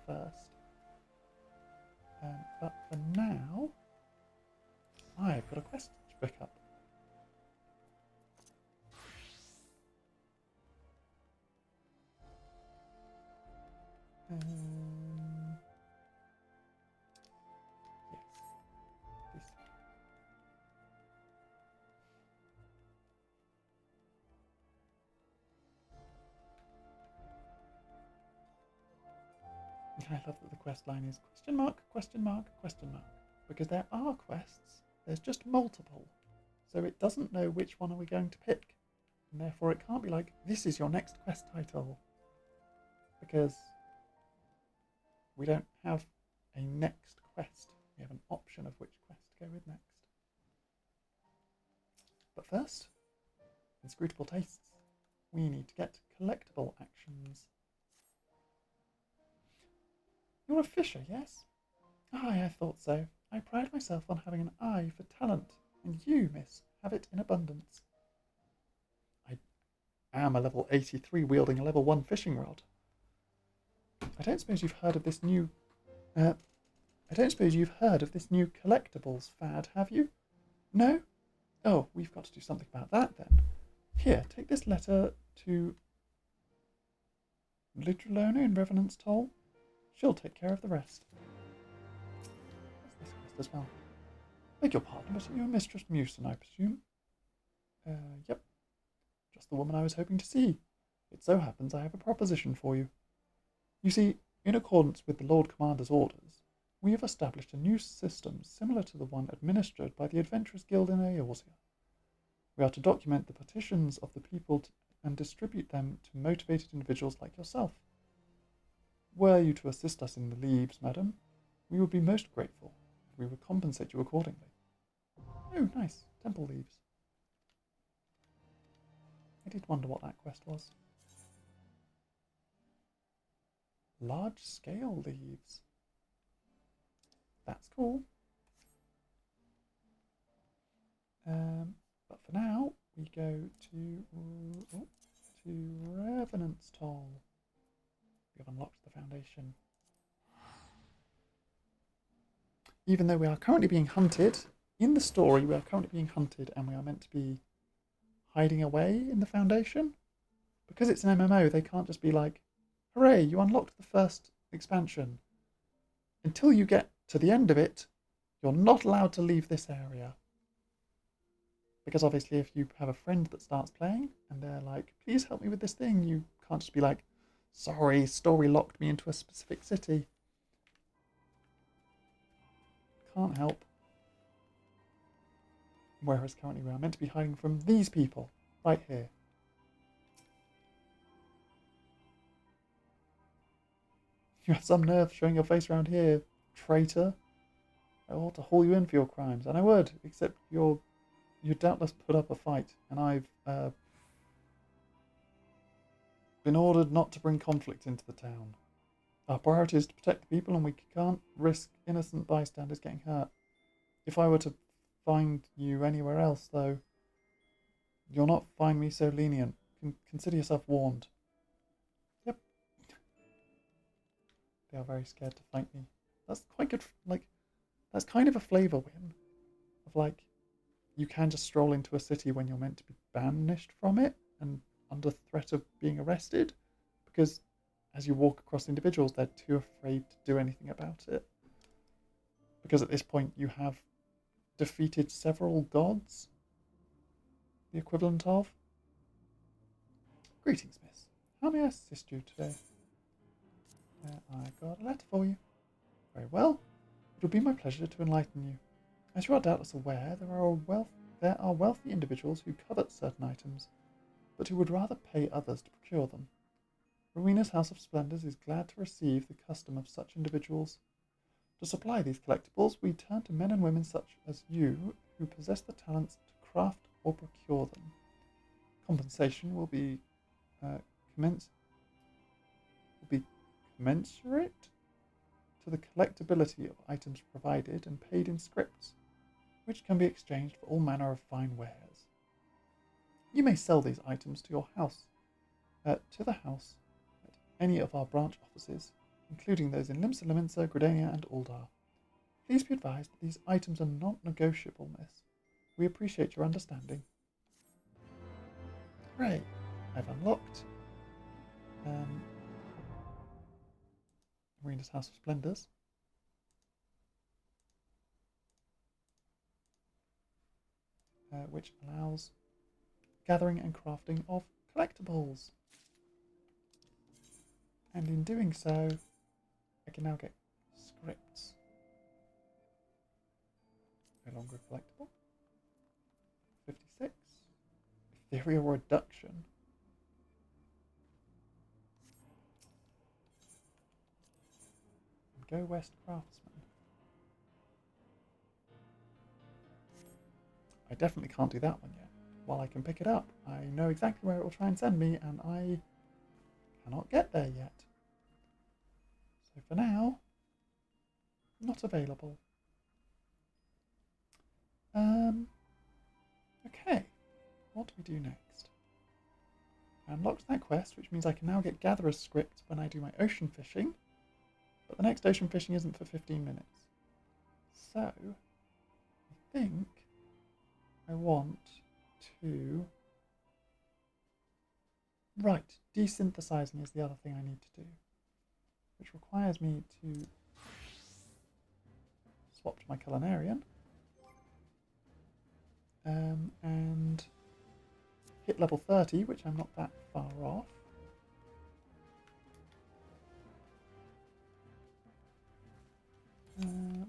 first. But for now, I've got a quest to pick up. Yes. This. I love that the quest line is question mark, question mark, question mark. Because there are quests, there's just multiple. So it doesn't know which one are we going to pick. And therefore it can't be like, this is your next quest title. Because we don't have a next quest. We have an option of which quest to go with next. But first, inscrutable tastes. We need to get collectible actions. You're a fisher, yes? Aye, I thought so. I pride myself on having an eye for talent, and you, miss, have it in abundance. I am a level 83 wielding a level 1 fishing rod. I don't suppose you've heard of this new collectibles fad, have you? No? Oh, we've got to do something about that then. Here, take this letter to Lidrolona in Revenant's Toll. She'll take care of the rest. What's this quest as well? Beg your pardon, but you're Mistress Mewson, I presume? Yep. Just the woman I was hoping to see. It so happens I have a proposition for you. You see, in accordance with the Lord Commander's orders, we have established a new system similar to the one administered by the Adventurers Guild in Eorzea. We are to document the petitions of the people and distribute them to motivated individuals like yourself. Were you to assist us in the leaves, madam, we would be most grateful. We would compensate you accordingly. Oh, nice. Temple leaves. I did wonder what that quest was. Large-scale leaves. That's cool. But for now, we go to Revenant's Toll. We have unlocked the foundation. Even though we are currently being hunted, in the story we are currently being hunted and we are meant to be hiding away in the foundation. Because it's an MMO, they can't just be like, hooray, you unlocked the first expansion. Until you get to the end of it, you're not allowed to leave this area. Because obviously if you have a friend that starts playing and they're like, please help me with this thing, you can't just be like, sorry, story locked me into a specific city. Can't help. Whereas currently we are meant to be hiding from these people, right here. You have some nerve showing your face around here, traitor. I ought to haul you in for your crimes, and I would, except you doubtless put up a fight, and I've been ordered not to bring conflict into the town. Our priority is to protect the people, and we can't risk innocent bystanders getting hurt. If I were to find you anywhere else, though, you'll not find me so lenient. Consider yourself warned. Yep. They are very scared to fight me. That's quite good. Like, that's kind of a flavor win. Of like, you can just stroll into a city when you're meant to be banished from it and under threat of being arrested, because as you walk across individuals, they're too afraid to do anything about it. Because at this point you have defeated several gods, the equivalent of. Greetings, miss. How may I assist you today? I've got a letter for you. Very well. It will be my pleasure to enlighten you. As you are doubtless aware, there are wealthy individuals who covet certain items, but who would rather pay others to procure them. Rowena's House of Splendors is glad to receive the custom of such individuals. To supply these collectibles, we turn to men and women such as you who possess the talents to craft or procure them. Compensation will be commensurate to the collectability of items provided and paid in scripts, which can be exchanged for all manner of fine wares. You may sell these items to your house, to the house, at any of our branch offices, including those in Limsa, Liminsa, Gridania, and Uldar. Please be advised that these items are not negotiable, miss. We appreciate your understanding. Hooray! I've unlocked Marina's House of Splendors. Which allows gathering and crafting of collectibles. And in doing so, I can now get scripts. No longer collectible. 56. Ethereal Reduction. And Go West Craftsman. I definitely can't do that one yet. While I can pick it up, I know exactly where it will try and send me, and I cannot get there yet. So for now, not available. Okay, what do we do next? I unlocked that quest, which means I can now get Gatherer's script when I do my ocean fishing, but the next ocean fishing isn't for 15 minutes. So, I think I want to... Right, desynthesizing is the other thing I need to do, which requires me to swap to my Culinarian and hit level 30, which I'm not that far off.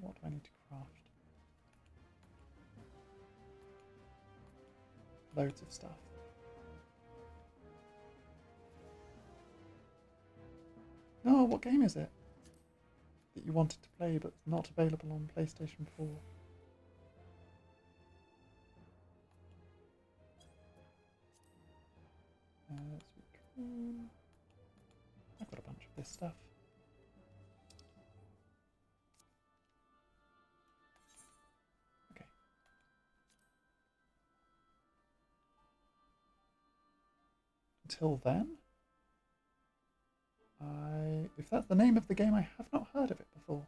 What do I need to craft? Loads of stuff. No, what game is it that you wanted to play but not available on PlayStation 4? I've got a bunch of this stuff. Okay. Until then, if that's the name of the game, I have not heard of it before.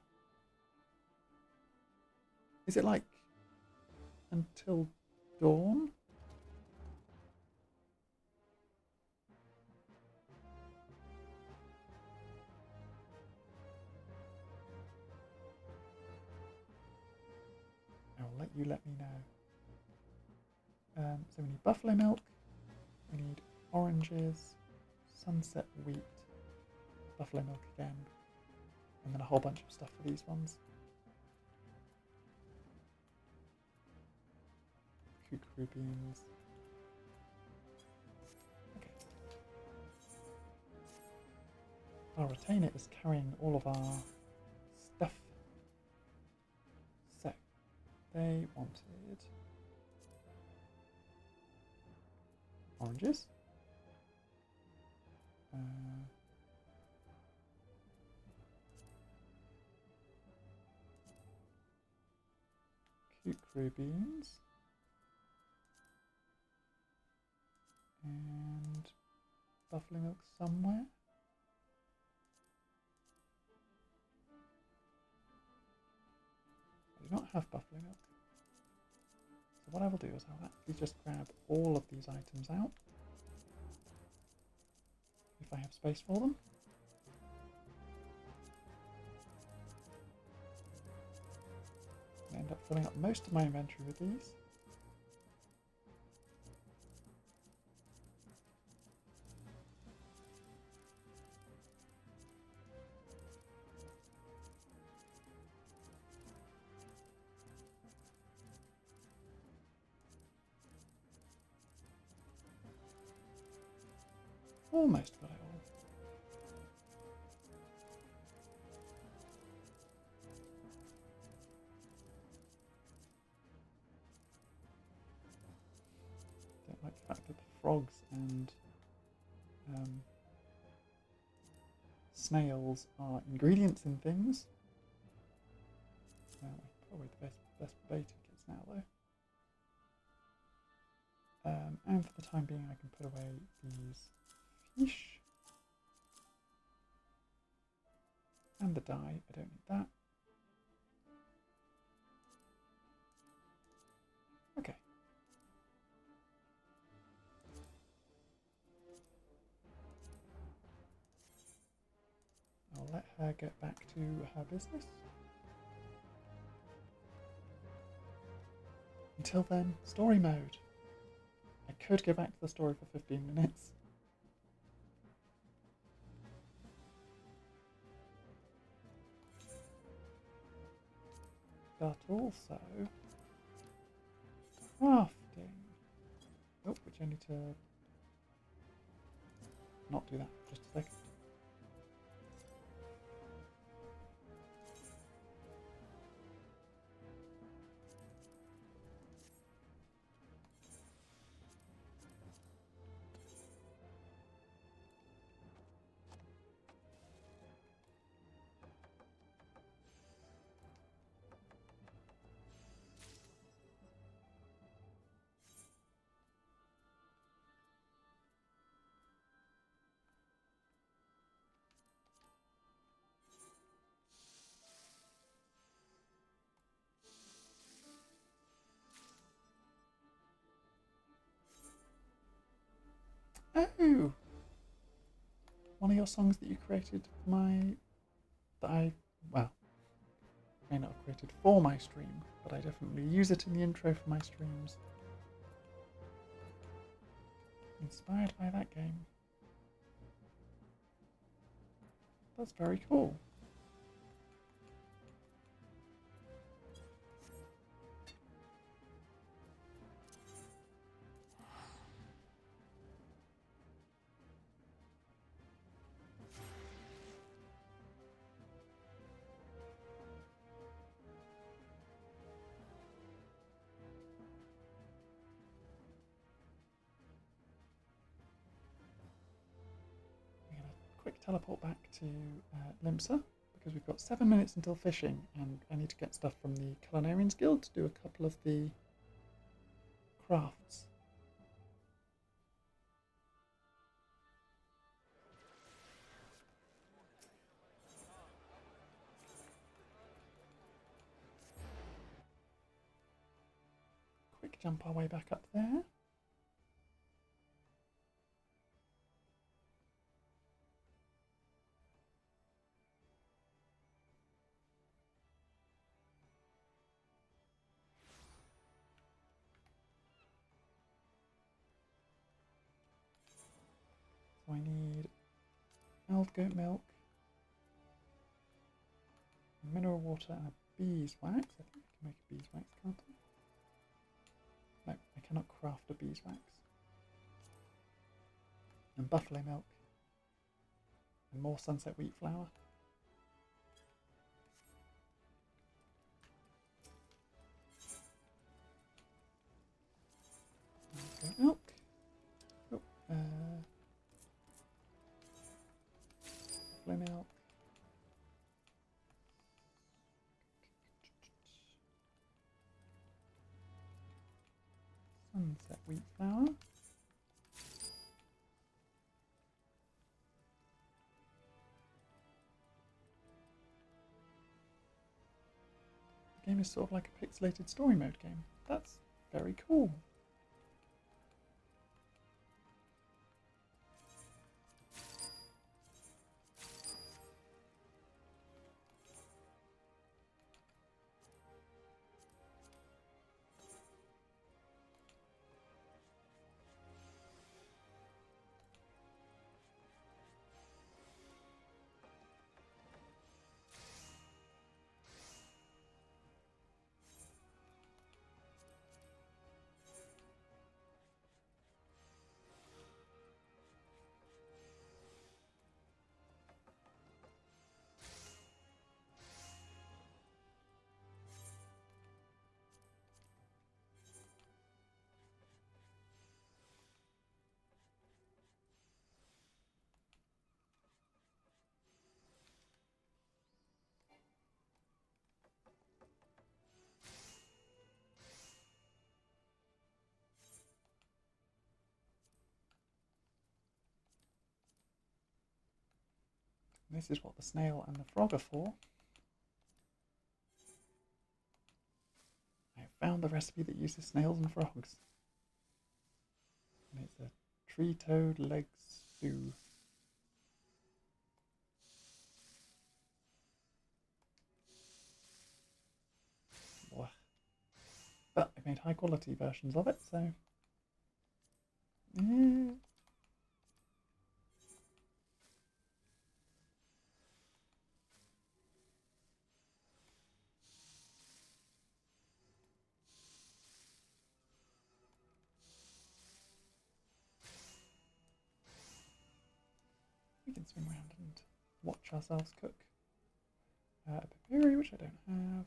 Is it like Until Dawn? I will let you let me know. So we need buffalo milk, we need oranges, sunset wheat, buffalo milk again, and then a whole bunch of stuff for these ones. Kukuru beans. Okay. Our retainer is carrying all of our stuff. So, they wanted oranges. Kukuru beans. And buffalo milk somewhere. I do not have buffalo milk. So what I will do is I'll actually just grab all of these items out, if I have space for them. I end up filling up most of my inventory with these. Almost got it all. Don't like the fact that the frogs and snails are ingredients in things. Probably the best bait tickets now though. And for the time being I can put away these fish. And the die, I don't need that. Okay. I'll let her get back to her business. Until then, story mode. I could go back to the story for 15 minutes. But also crafting. Oh, which I need to not do that. Just a second. Oh! One of your songs that you created for well, may not have created for my stream, but I definitely use it in the intro for my streams. Inspired by that game. That's very cool. Quick teleport back to Limsa, because we've got 7 minutes until fishing, and I need to get stuff from the Culinarians Guild to do a couple of the crafts. Quick jump our way back up there. So I need gnarled goat milk, mineral water, and a beeswax. I think I can make a beeswax, can't I? No, I cannot craft a beeswax. And buffalo milk. And more sunset wheat flour. Goat milk. Oh, buffalo milk. Sunset wheat flour. The game is sort of like a pixelated story mode game. That's very cool. This is what the snail and the frog are for. I have found the recipe that uses snails and frogs. And it's a tree toad leg stew. Blah. But I made high quality versions of it, so... Yeah. We can swing around and watch ourselves cook. Papyri, which I don't have.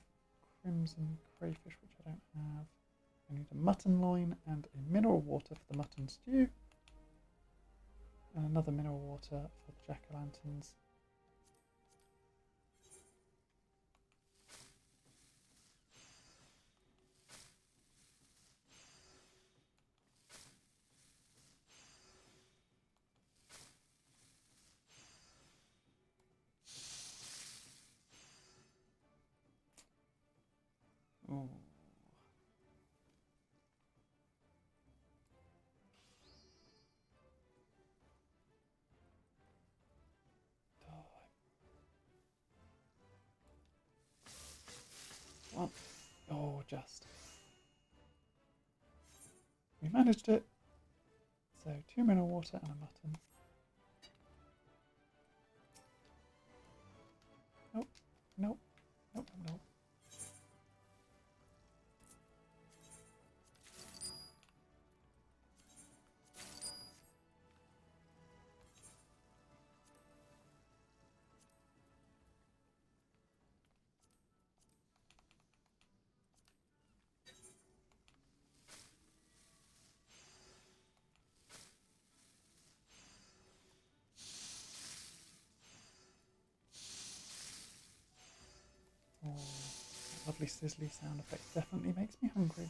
Crimson crayfish, which I don't have. I need a mutton loin and a mineral water for the mutton stew. And another mineral water for the jack-o'-lanterns. Ooh. Well, oh, just. We managed it. So 2 mineral water and a mutton. Nope, nope, nope, nope. Oh, that lovely sizzly sound effect definitely makes me hungry.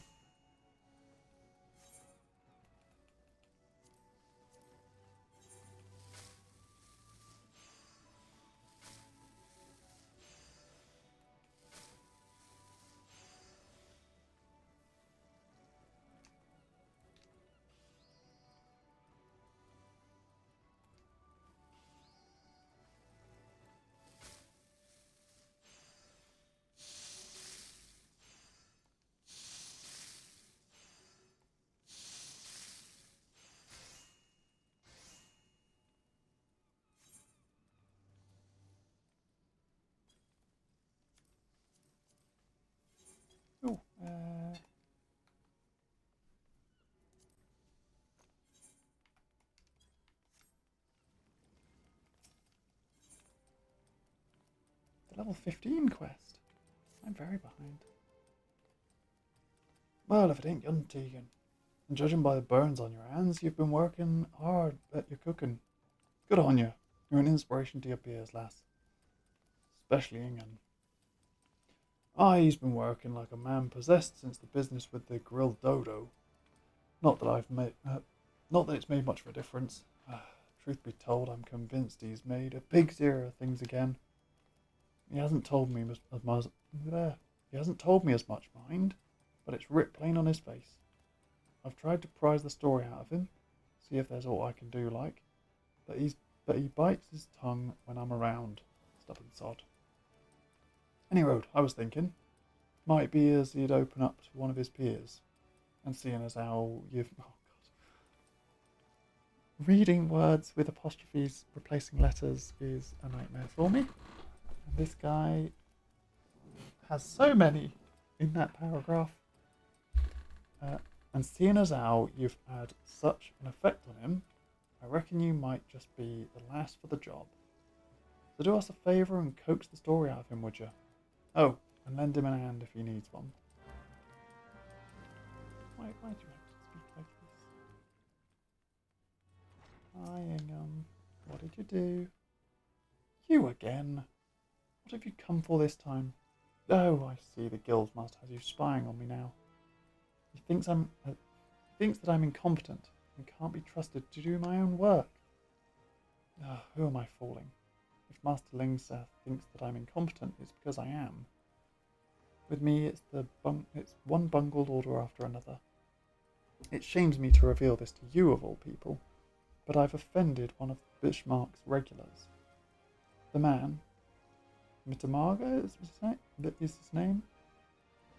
Oh, the level 15 quest. I'm very behind. Well, if it ain't young Tegan. And judging by the burns on your hands, you've been working hard at your cooking. Good on you. You're an inspiration to your peers, lass. Especially Ingan. He's been working like a man possessed since the business with the grilled dodo. Not that it's made much of a difference. Truth be told, I'm convinced he's made a big zero of things again. He hasn't told me as much, mind, but it's writ plain on his face. I've tried to prise the story out of him, see if there's aught I can do like, but he bites his tongue when I'm around, stubborn sod. Any road, I was thinking, might be as he'd open up to one of his peers, and seeing as how reading words with apostrophes replacing letters is a nightmare for me. And this guy has so many in that paragraph. And seeing as how you've had such an effect on him, I reckon you might just be the last for the job. So do us a favour and coax the story out of him, would you? Oh, and lend him a hand if he needs one. Why do you have to speak like this? Hi, Ingham. What did you do? You again. What have you come for this time? Oh, I see. The Guildmaster has you spying on me now. He thinks that I'm incompetent and can't be trusted to do my own work. Who am I fooling? If Master Lingseth thinks that I'm incompetent, it's because I am. With me, it's one bungled order after another. It shames me to reveal this to you of all people, but I've offended one of Bismarck's regulars. The man, Mitamaga is his name,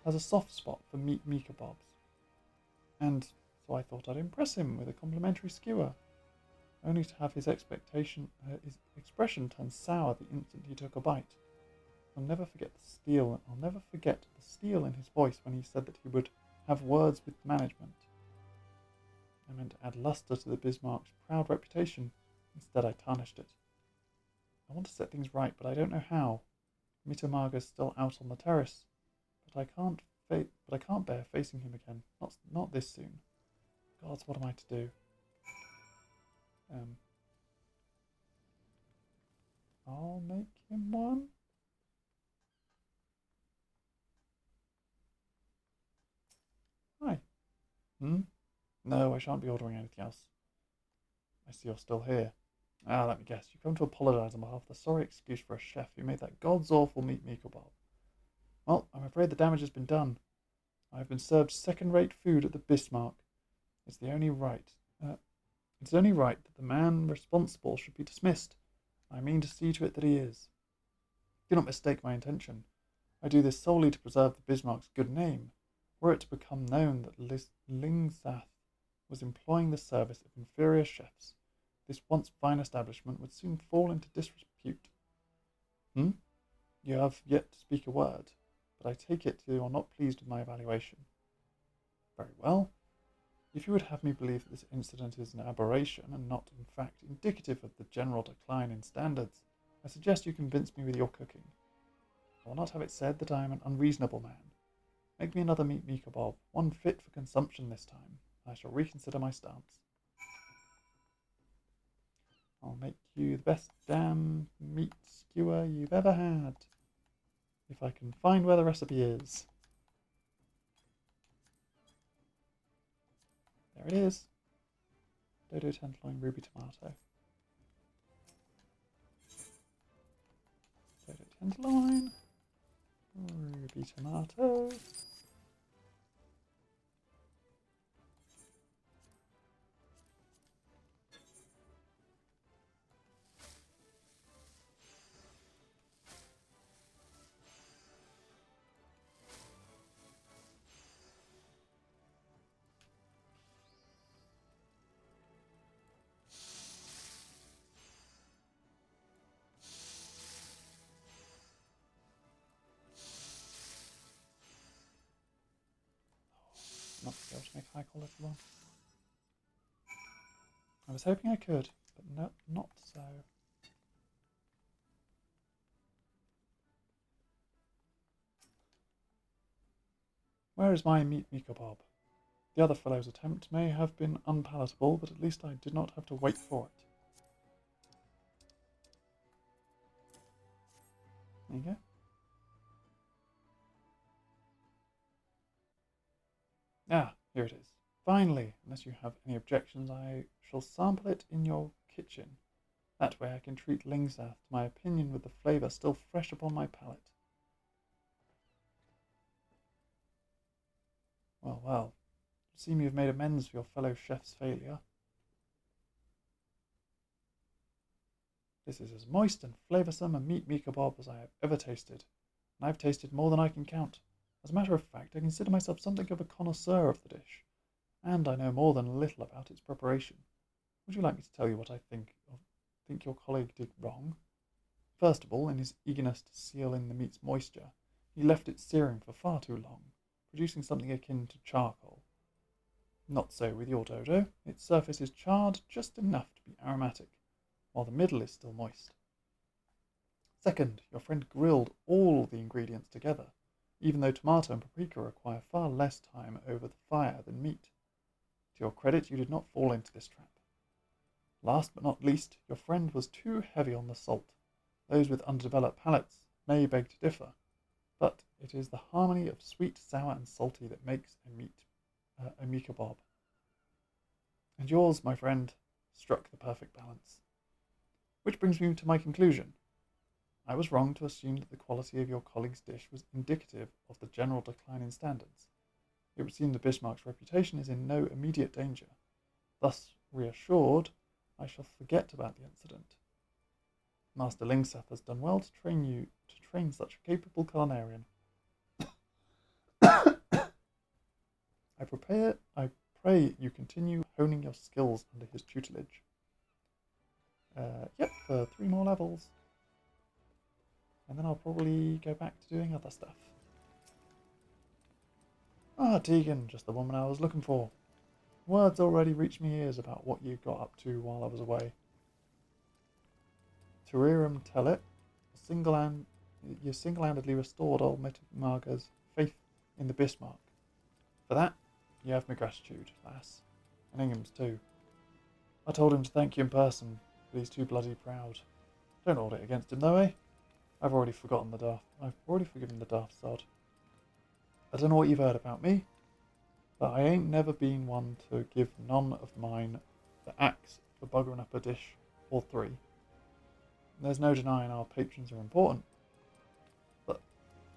has a soft spot for meat Mika Bobs. And so I thought I'd impress him with a complimentary skewer, only to have his expression turn sour the instant he took a bite. I'll never forget the steel in his voice when he said that he would have words with management. I meant to add luster to the Bismarck's proud reputation. Instead, I tarnished it. I want to set things right, but I don't know how. Mitamaga's still out on the terrace, but I can't bear facing him again. Not this soon. Gods, what am I to do? I'll make him one. Hi. No, I shan't be ordering anything else. I see you're still here. Let me guess. You come to apologise on behalf of the sorry excuse for a chef who made that god's awful meat Mika Bob. Well, I'm afraid the damage has been done. I've been served second-rate food at the Bismarck. It's only right that the man responsible should be dismissed. I mean to see to it that he is. Do not mistake my intention. I do this solely to preserve the Bismarck's good name. Were it to become known that Lingzath was employing the service of inferior chefs, this once fine establishment would soon fall into disrepute. You have yet to speak a word, but I take it you are not pleased with my evaluation. Very well. If you would have me believe that this incident is an aberration and not, in fact, indicative of the general decline in standards, I suggest you convince me with your cooking. I will not have it said that I am an unreasonable man. Make me another meat Mika Bob, one fit for consumption this time. I shall reconsider my stance. I'll make you the best damn meat skewer you've ever had. If I can find where the recipe is. There it is. Dodo tenderloin, ruby tomato. Dodo tenderloin, ruby tomato. Not be able to make a high quality one. I was hoping I could, but no, not so. Where is my meat Mika Bob? The other fellow's attempt may have been unpalatable, but at least I did not have to wait for it. There you go. Here it is. Finally, unless you have any objections, I shall sample it in your kitchen. That way I can treat Lingzath to my opinion with the flavour still fresh upon my palate. Well, you seem you have made amends for your fellow chef's failure. This is as moist and flavoursome a meat Mika Bob as I have ever tasted, and I've tasted more than I can count. As a matter of fact, I consider myself something of a connoisseur of the dish, and I know more than a little about its preparation. Would you like me to tell you what I think your colleague did wrong? First of all, in his eagerness to seal in the meat's moisture, he left it searing for far too long, producing something akin to charcoal. Not so with your dodo. Its surface is charred just enough to be aromatic, while the middle is still moist. Second, your friend grilled all the ingredients together, even though tomato and paprika require far less time over the fire than meat. To your credit, you did not fall into this trap. Last but not least, your friend was too heavy on the salt. Those with undeveloped palates may beg to differ, but it is the harmony of sweet, sour, and salty that makes a Mika Bob. And yours, my friend, struck the perfect balance. Which brings me to my conclusion. I was wrong to assume that the quality of your colleague's dish was indicative of the general decline in standards. It would seem the Bismarck's reputation is in no immediate danger. Thus reassured, I shall forget about the incident. Master Lingseth has done well to train such a capable culinarian. I pray you continue honing your skills under his tutelage. Yep, for 3 more levels. And then I'll probably go back to doing other stuff. Ah, Tegan, just the woman I was looking for. Words already reached me ears about what you got up to while I was away. Turiram Telit, you single-handedly restored old Marga's faith in the Bismarck. For that, you have my gratitude, lass, and Ingham's too. I told him to thank you in person, but he's too bloody proud. Don't hold it against him though, eh? I've already forgiven the daft sod. I don't know what you've heard about me, but I ain't never been one to give none of mine the axe for buggering up a dish or 3. There's no denying our patrons are important, but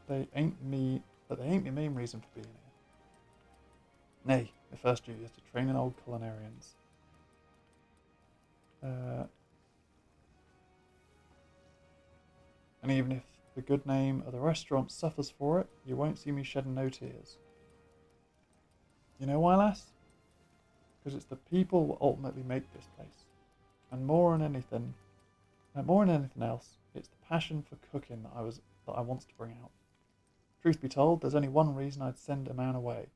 they ain't my main reason for being here. Nay, the first duty is to train in old culinarians. And even if the good name of the restaurant suffers for it, you won't see me shedding no tears. You know why, lass? Because it's the people who ultimately make this place. And more than anything else, it's the passion for cooking that I want to bring out. Truth be told, there's only one reason I'd send a man away.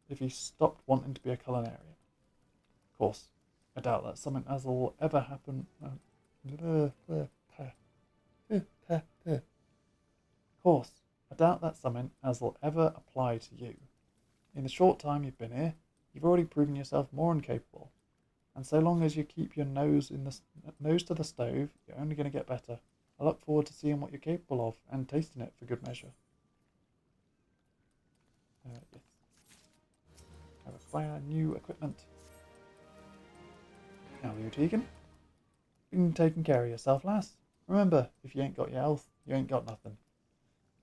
If he stopped wanting to be a culinarian. Of course, I doubt that's something as will ever happen. Of course, I doubt that's something as will ever apply to you. In the short time you've been here, you've already proven yourself more than capable. And so long as you keep your nose to the stove, you're only going to get better. I look forward to seeing what you're capable of and tasting it for good measure. Yes. I require new equipment. Now, you Tegan, been taking care of yourself, lass. Remember, if you ain't got your health, you ain't got nothing.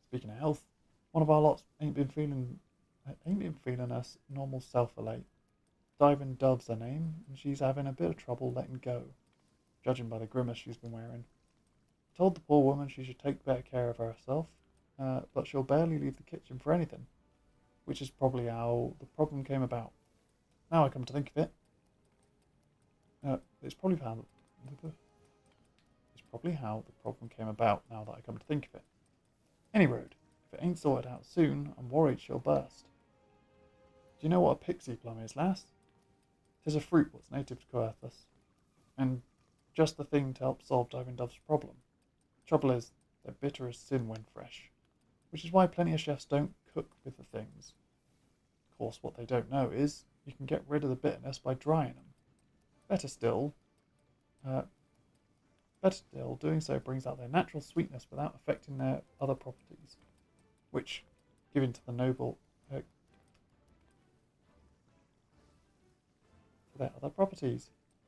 Speaking of health, one of our lots ain't been feeling us normal self of late. Diving Dove's her name, and she's having a bit of trouble letting go, judging by the grimace she's been wearing. I told the poor woman she should take better care of herself, but she'll barely leave the kitchen for anything, which is probably how the problem came about. Now I come to think of it, it's probably how the problem came about, now that I come to think of it. Any road, if it ain't sorted out soon, I'm worried she'll burst. Do you know what a pixie plum is, lass? 'Tis a fruit what's native to Coerthas, and just the thing to help solve Diving Dove's problem. Trouble is, they're bitter as sin when fresh, which is why plenty of chefs don't cook with the things. Of course, what they don't know is you can get rid of the bitterness by drying them. Better still, doing so brings out their natural sweetness without affecting their other properties, which, given to the noble,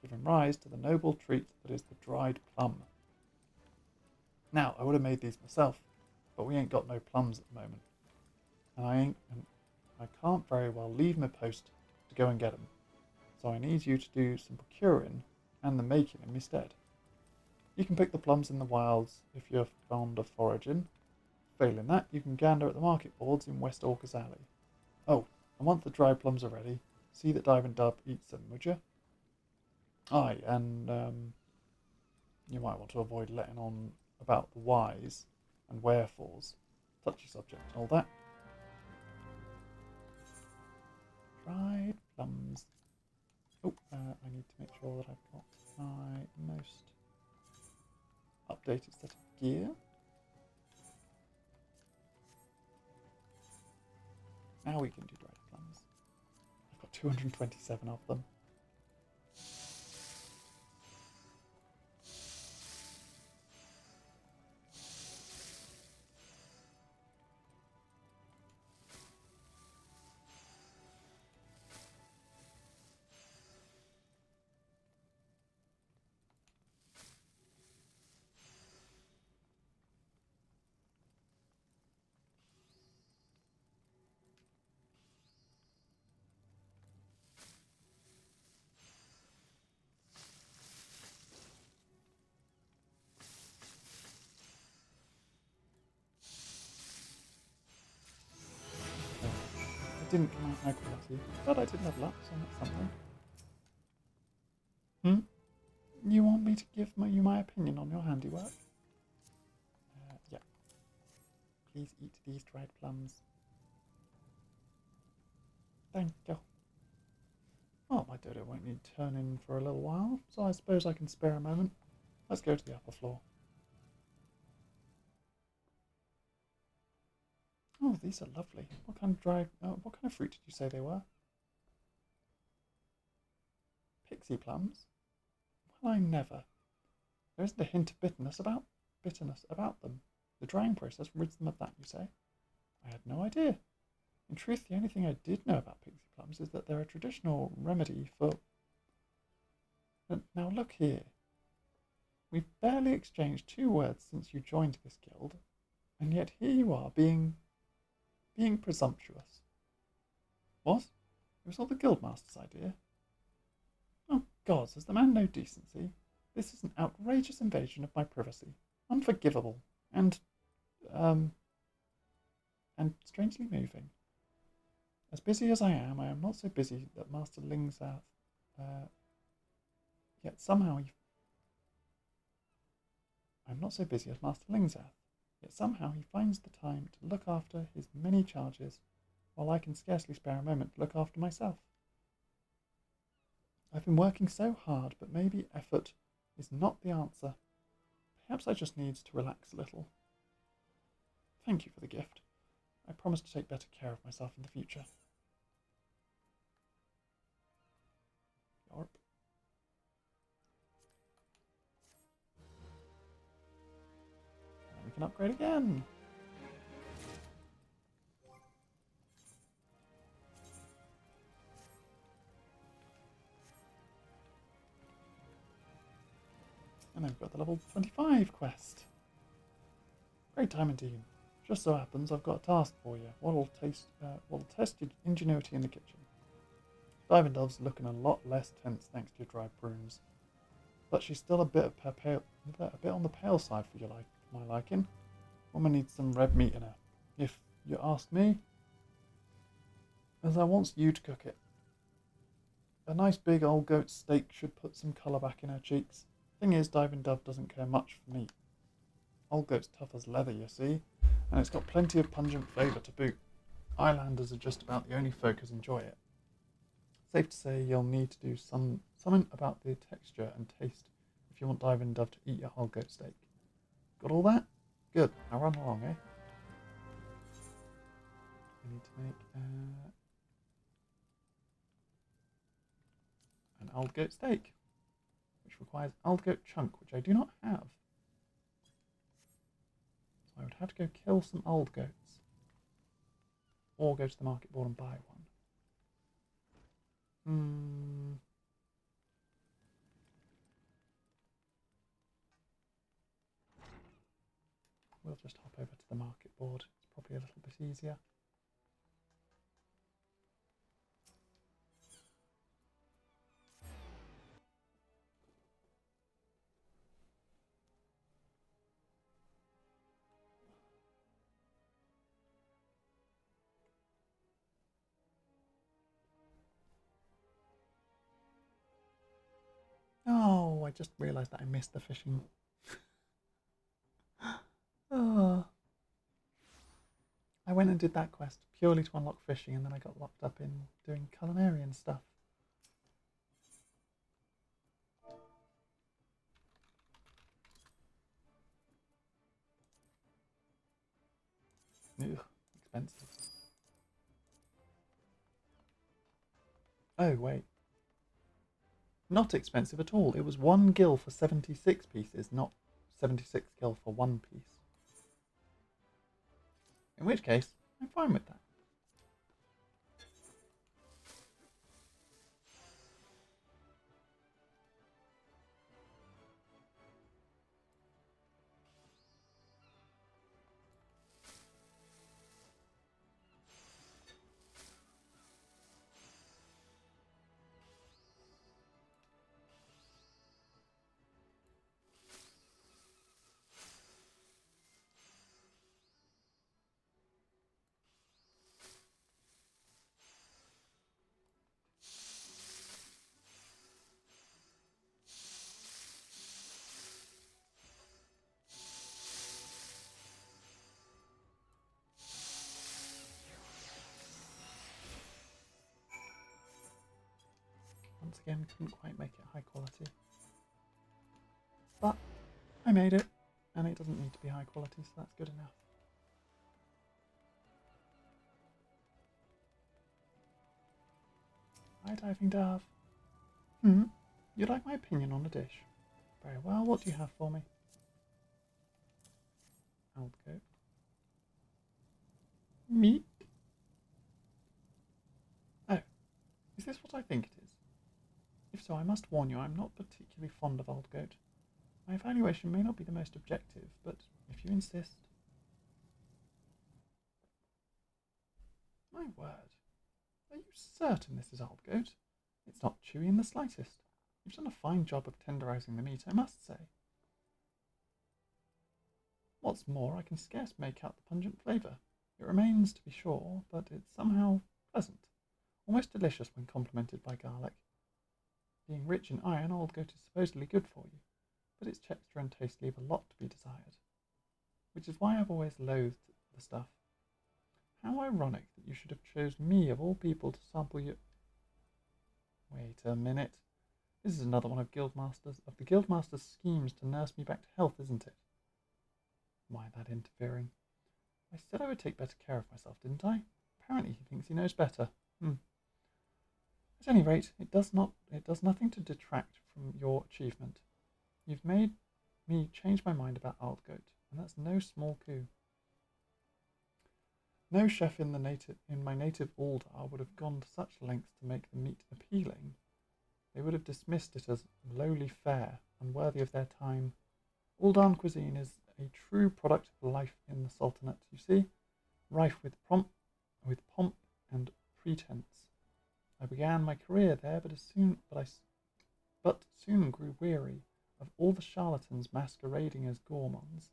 giving rise to the noble treat that is the dried plum. Now, I would have made these myself, but we ain't got no plums at the moment, and I can't very well leave my post to go and get them, so I need you to do some procuring and the making in my stead. You can pick the plums in the wilds if you're fond of foraging. Failing that, you can gander at the market boards in West Orcas Alley. Oh, and once the dried plums are ready, see that Diving Dove eats them, would you? Aye, and you might want to avoid letting on about the whys and wherefores, touchy subject and all that. Dried plums. Oh, I need to make sure that I've got my most updated set of gear. Now we can do dried plums. I've got 227 of them. didn't come out high quality, but I did level up, so that's something. You want me to give you my opinion on your handiwork? Yeah. Please eat these dried plums. Thank you. Well, my dodo won't need turning for a little while, so I suppose I can spare a moment. Let's go to the upper floor. Oh, these are lovely. What kind of fruit did you say they were? Pixie plums? Well, I never. There isn't a hint of bitterness about them. The drying process rids them of that, you say? I had no idea. In truth, the only thing I did know about pixie plums is that they're a traditional remedy for... Now look here. We've barely exchanged 2 words since you joined this guild, and yet here you are being presumptuous. What? It was all the guildmaster's idea? Oh, gods, has the man no decency? This is an outrageous invasion of my privacy. Unforgivable. And strangely moving. As busy as I am not so busy that Master Lingzath, yet somehow I'm not so busy as Master Lingzath, yet somehow he finds the time to look after his many charges, while I can scarcely spare a moment to look after myself. I've been working so hard, but maybe effort is not the answer. Perhaps I just need to relax a little. Thank you for the gift. I promise to take better care of myself in the future. Yarp. And we can upgrade again. And then we've got the level 25 quest. Great time indeed. Just so happens I've got a task for you. What'll test your ingenuity in the kitchen. Diving Dove's looking a lot less tense thanks to your dried prunes, but she's still a bit on the pale side for my liking. Woman needs some red meat in her, if you ask me, as I wants you to cook it. A nice big old goat steak should put some colour back in her cheeks. Thing is, Diving Dove doesn't care much for meat. Old goat's tough as leather, you see, and it's got plenty of pungent flavour to boot. Islanders are just about the only folk as enjoy it. Safe to say you'll need to do something about the texture and taste if you want Diving Dove to eat your whole goat steak. Got all that? Good. Now run along, eh? I need to make an old goat steak, which requires old goat chunk, which I do not have. So I would have to go kill some old goats, or go to the market board and buy one. We'll just hop over to the market board. It's probably a little bit easier. Oh, I just realised that I missed the fishing. Oh. I went and did that quest purely to unlock fishing, and then I got locked up in doing culinary and stuff. Ugh, expensive. Oh, wait. Not expensive at all. It was 1 gil for 76 pieces, not 76 gil for 1 piece. In which case, I'm fine with that. again couldn't quite make it high quality. But I made it, and it doesn't need to be high quality, so that's good enough. Hi, Diving Dove. You'd like my opinion on a dish? Very well, what do you have for me? Aldgoat. Meat? Oh, is this what I think it is? If so, I must warn you, I'm not particularly fond of Aldgoat. My evaluation may not be the most objective, but if you insist... My word. Are you certain this is Aldgoat? It's not chewy in the slightest. You've done a fine job of tenderizing the meat, I must say. What's more, I can scarce make out the pungent flavour. It remains, to be sure, but it's somehow pleasant, almost delicious when complemented by garlic. Being rich in iron, Aldgoat is supposedly good for you, but its texture and taste leave a lot to be desired, which is why I've always loathed the stuff. How ironic that you should have chosen me, of all people, to sample your... Wait a minute. This is another one of the Guildmaster's schemes to nurse me back to health, isn't it? Why that interfering? I said I would take better care of myself, didn't I? Apparently he thinks he knows better. At any rate, it does nothing to detract from your achievement. You've made me change my mind about Aldgoat, and that's no small coup. No chef in my native Uldar would have gone to such lengths to make the meat appealing. They would have dismissed it as lowly fare, unworthy of their time. Uldan cuisine is a true product of life in the Sultanate, you see, rife with pomp and pretense. I began my career there, but soon grew weary of all the charlatans masquerading as gourmands.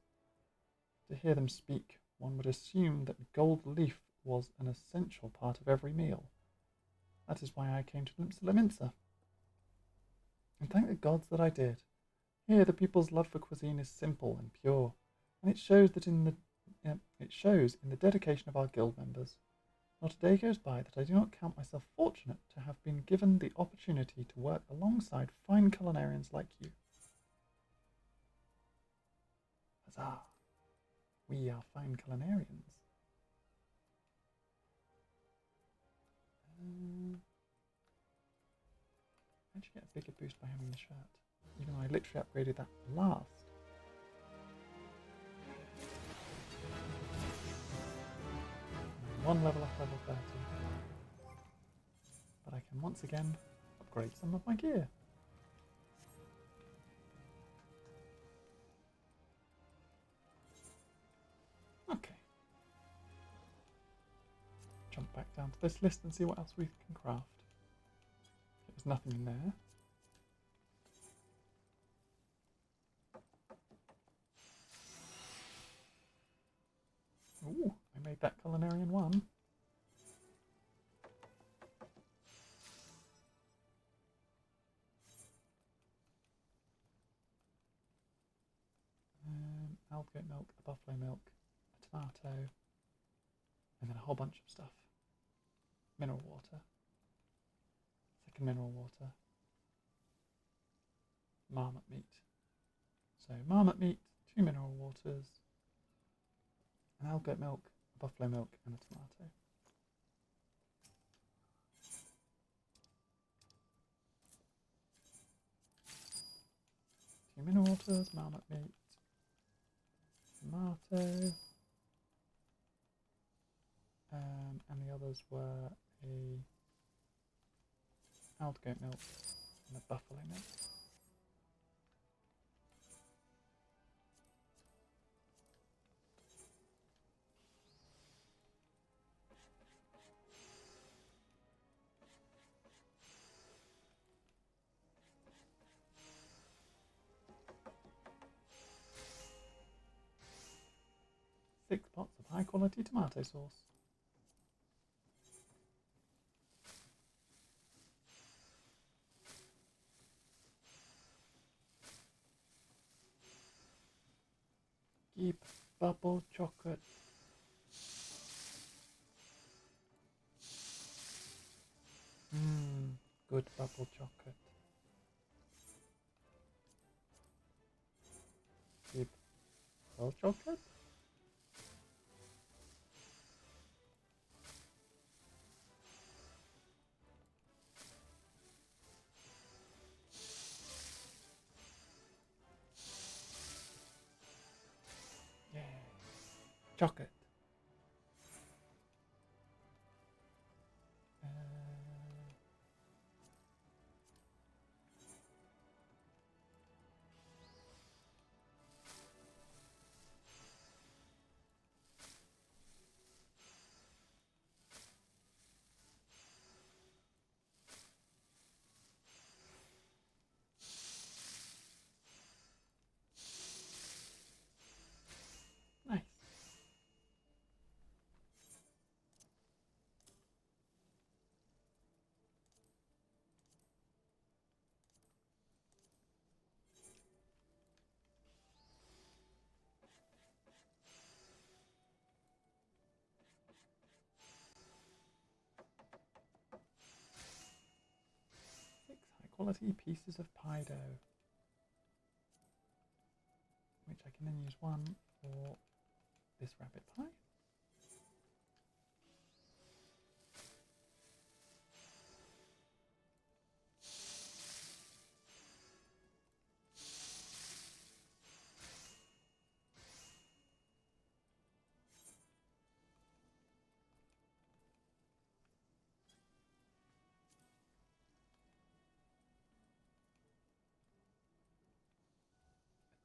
To hear them speak, one would assume that gold leaf was an essential part of every meal. That is why I came to Leminster. And thank the gods that I did. Here the people's love for cuisine is simple and pure, and it shows in the dedication of our guild members. Not a day goes by that I do not count myself fortunate to have been given the opportunity to work alongside fine culinarians like you. Huzzah! We are fine culinarians. How'd you get a bigger boost by having the shirt? Even though I literally upgraded that last. One level up, level 30. But I can once again upgrade some of my gear. Okay. Jump back down to this list and see what else we can craft. There's nothing in there. Ooh, I made that culinarian one. Aldgoat milk, a buffalo milk, a tomato, and then a whole bunch of stuff. Mineral water. Second mineral water. Marmot meat. So marmot meat, 2 mineral waters, an Aldgoat milk, a buffalo milk, and a tomato. Two mineral waters, marmot meat, tomato, and the others were a Aldgoat milk and a buffalo milk. Six pots of high quality tomato sauce. Keep bubble chocolate. Good bubble chocolate. chocolate. Nice. Six high-quality pieces of pie dough, which I can then use one for this rabbit pie.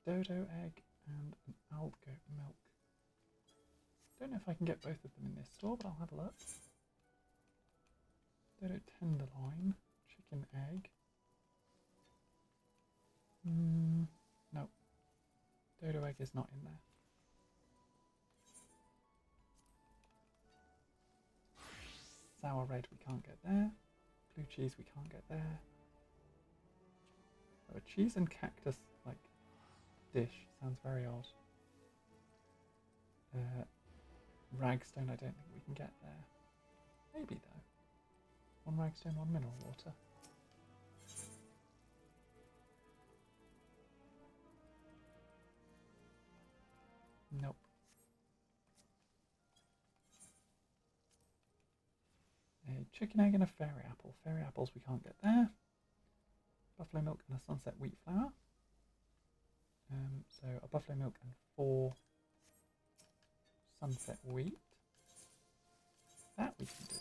Dodo egg and an algo milk. Don't know if I can get both of them in this store, but I'll have a look. Dodo tenderloin, chicken egg. No. Dodo egg is not in there. Sour red we can't get there. Blue cheese we can't get there. Oh, a cheese and cactus like dish sounds very odd. Ragstone I don't think we can get there. Maybe though. One ragstone, one mineral water. Nope. A chicken egg and a fairy apple. Fairy apples we can't get there. Buffalo milk and a sunset wheat flour. So a buffalo milk and 4 sunset wheat. That we can do.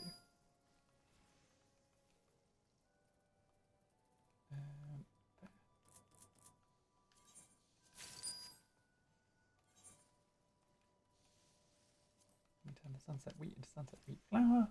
There. We turn the sunset wheat into sunset wheat flour.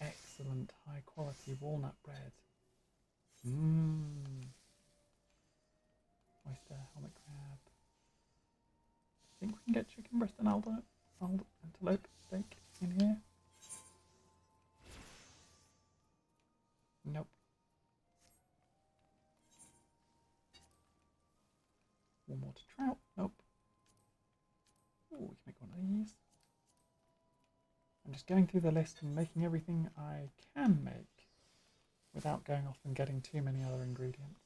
Excellent high quality walnut bread. Oyster, helmet crab. I think we can get chicken breast and antelope steak in here. Nope. Warm water trout. Nope. Oh, we can make one of these. I'm just going through the list and making everything I can make without going off and getting too many other ingredients.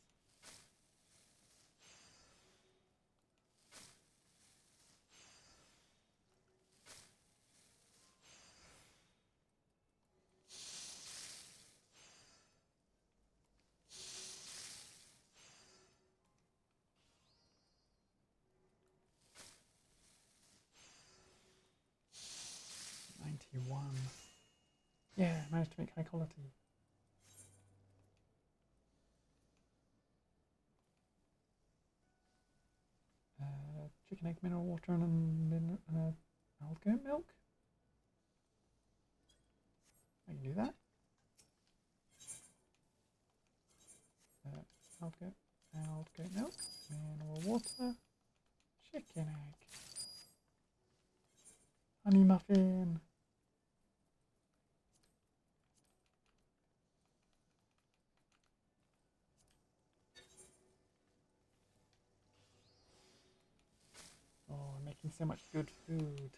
Yeah, managed to make high quality. Chicken egg, mineral water, and algo milk. I can do that. Algo milk, mineral water, chicken egg, honey muffin. so much good food.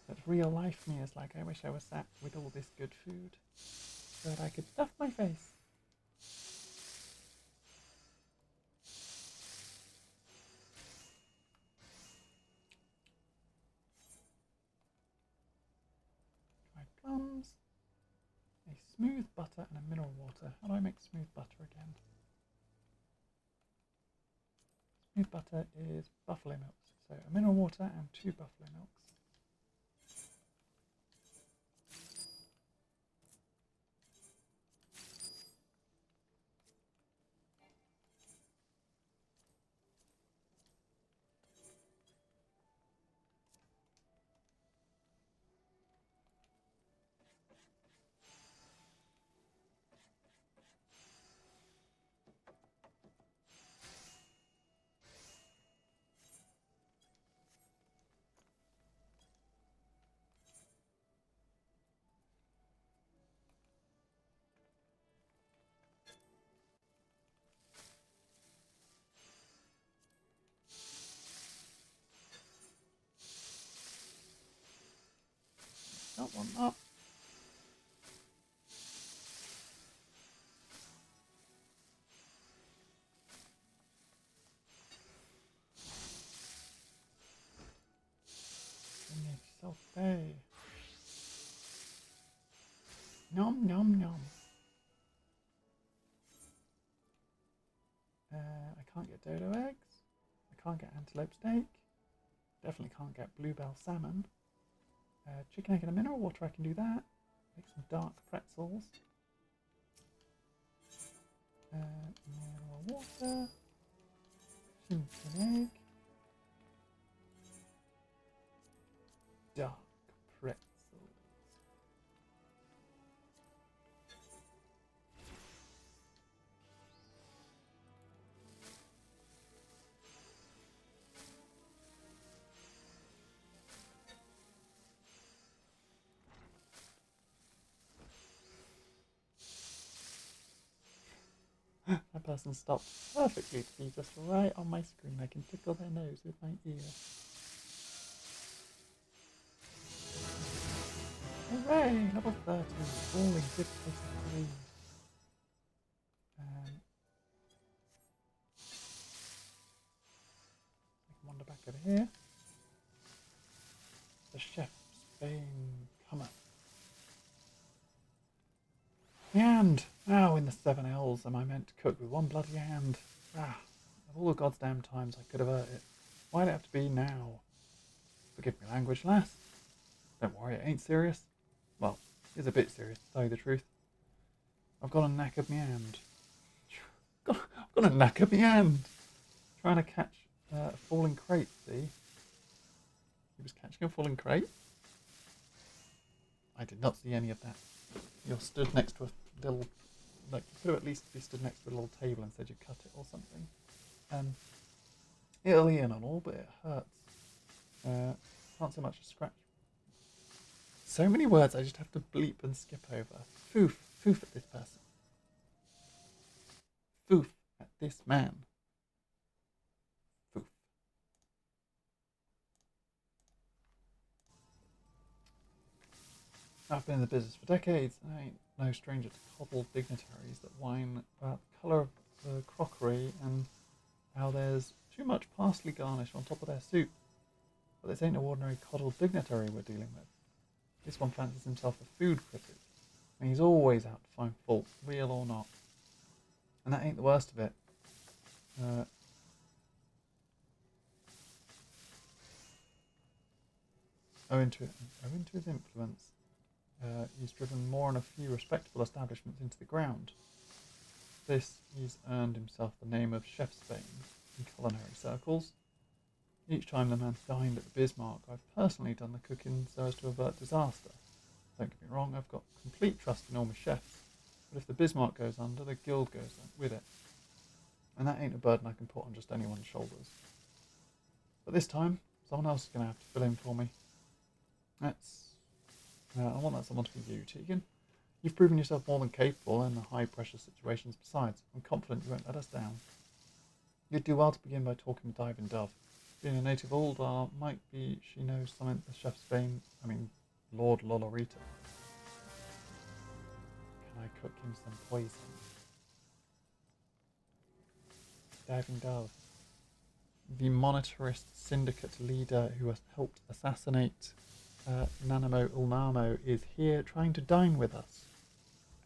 But real life me is like, I wish I was sat with all this good food so that I could stuff my face. Dried plums, a smooth butter and a mineral water. How do I make smooth butter again? Smooth butter is buffalo milk. So a mineral water and 2 buffalo milks. Don't want that. Make yourself pay. Nom nom nom. I can't get dodo eggs. I can't get antelope steak. Definitely can't get bluebell salmon. Chicken egg and a mineral water, I can do that. Make some dark pretzels. Mineral water. Chicken egg. Dark pretzels. That person stopped perfectly to be just right on my screen. I can tickle their nose with my ear. Hooray! Level 30. All in good place to be. I can wander back over here. The chef's bane cometh. Hand! How in the 7 L's am I meant to cook with one bloody hand? Ah, of all the goddamn times I could have hurt it. Why'd it have to be now? Forgive me language, lass. Don't worry, it ain't serious. Well, it's a bit serious, to tell you the truth. I've got a knack of me hand. I've got a knack of me hand! Trying to catch a falling crate, see? He was catching a falling crate? I did not see any of that. You're stood next to a little, like, you could have at least be stood next to a little table and said you cut it or something. It'll heal and all, but it hurts. Can't so much as scratch. So many words I just have to bleep and skip over. Foof. Foof at this person. Foof at this man. Foof. I've been in the business for decades, and I ain't no stranger to coddled dignitaries that whine about the colour of the crockery and how there's too much parsley garnish on top of their soup. But this ain't no ordinary coddled dignitary we're dealing with. This one fancies himself a food critic, and he's always out to find fault, real or not. And that ain't the worst of it. Owing to his influence, he's driven more than a few respectable establishments into the ground. This, he's earned himself the name of Chef's Bane in culinary circles. Each time the man's dined at the Bismarck, I've personally done the cooking so as to avert disaster. Don't get me wrong, I've got complete trust in all my chefs, but if the Bismarck goes under, the guild goes with it. And that ain't a burden I can put on just anyone's shoulders. But this time, someone else is going to have to fill in for me. I want that someone to be you, Tegan. You've proven yourself more than capable in the high-pressure situations besides. I'm confident you won't let us down. You'd do well to begin by talking with Dive and Dove. Being a native Aldar might be she knows something the chef's vein. I mean, Lord Lolorito. Can I cook him some poison? Diving Dove. The monetarist syndicate leader who has helped assassinate Nanamo Ulnamo is here trying to dine with us.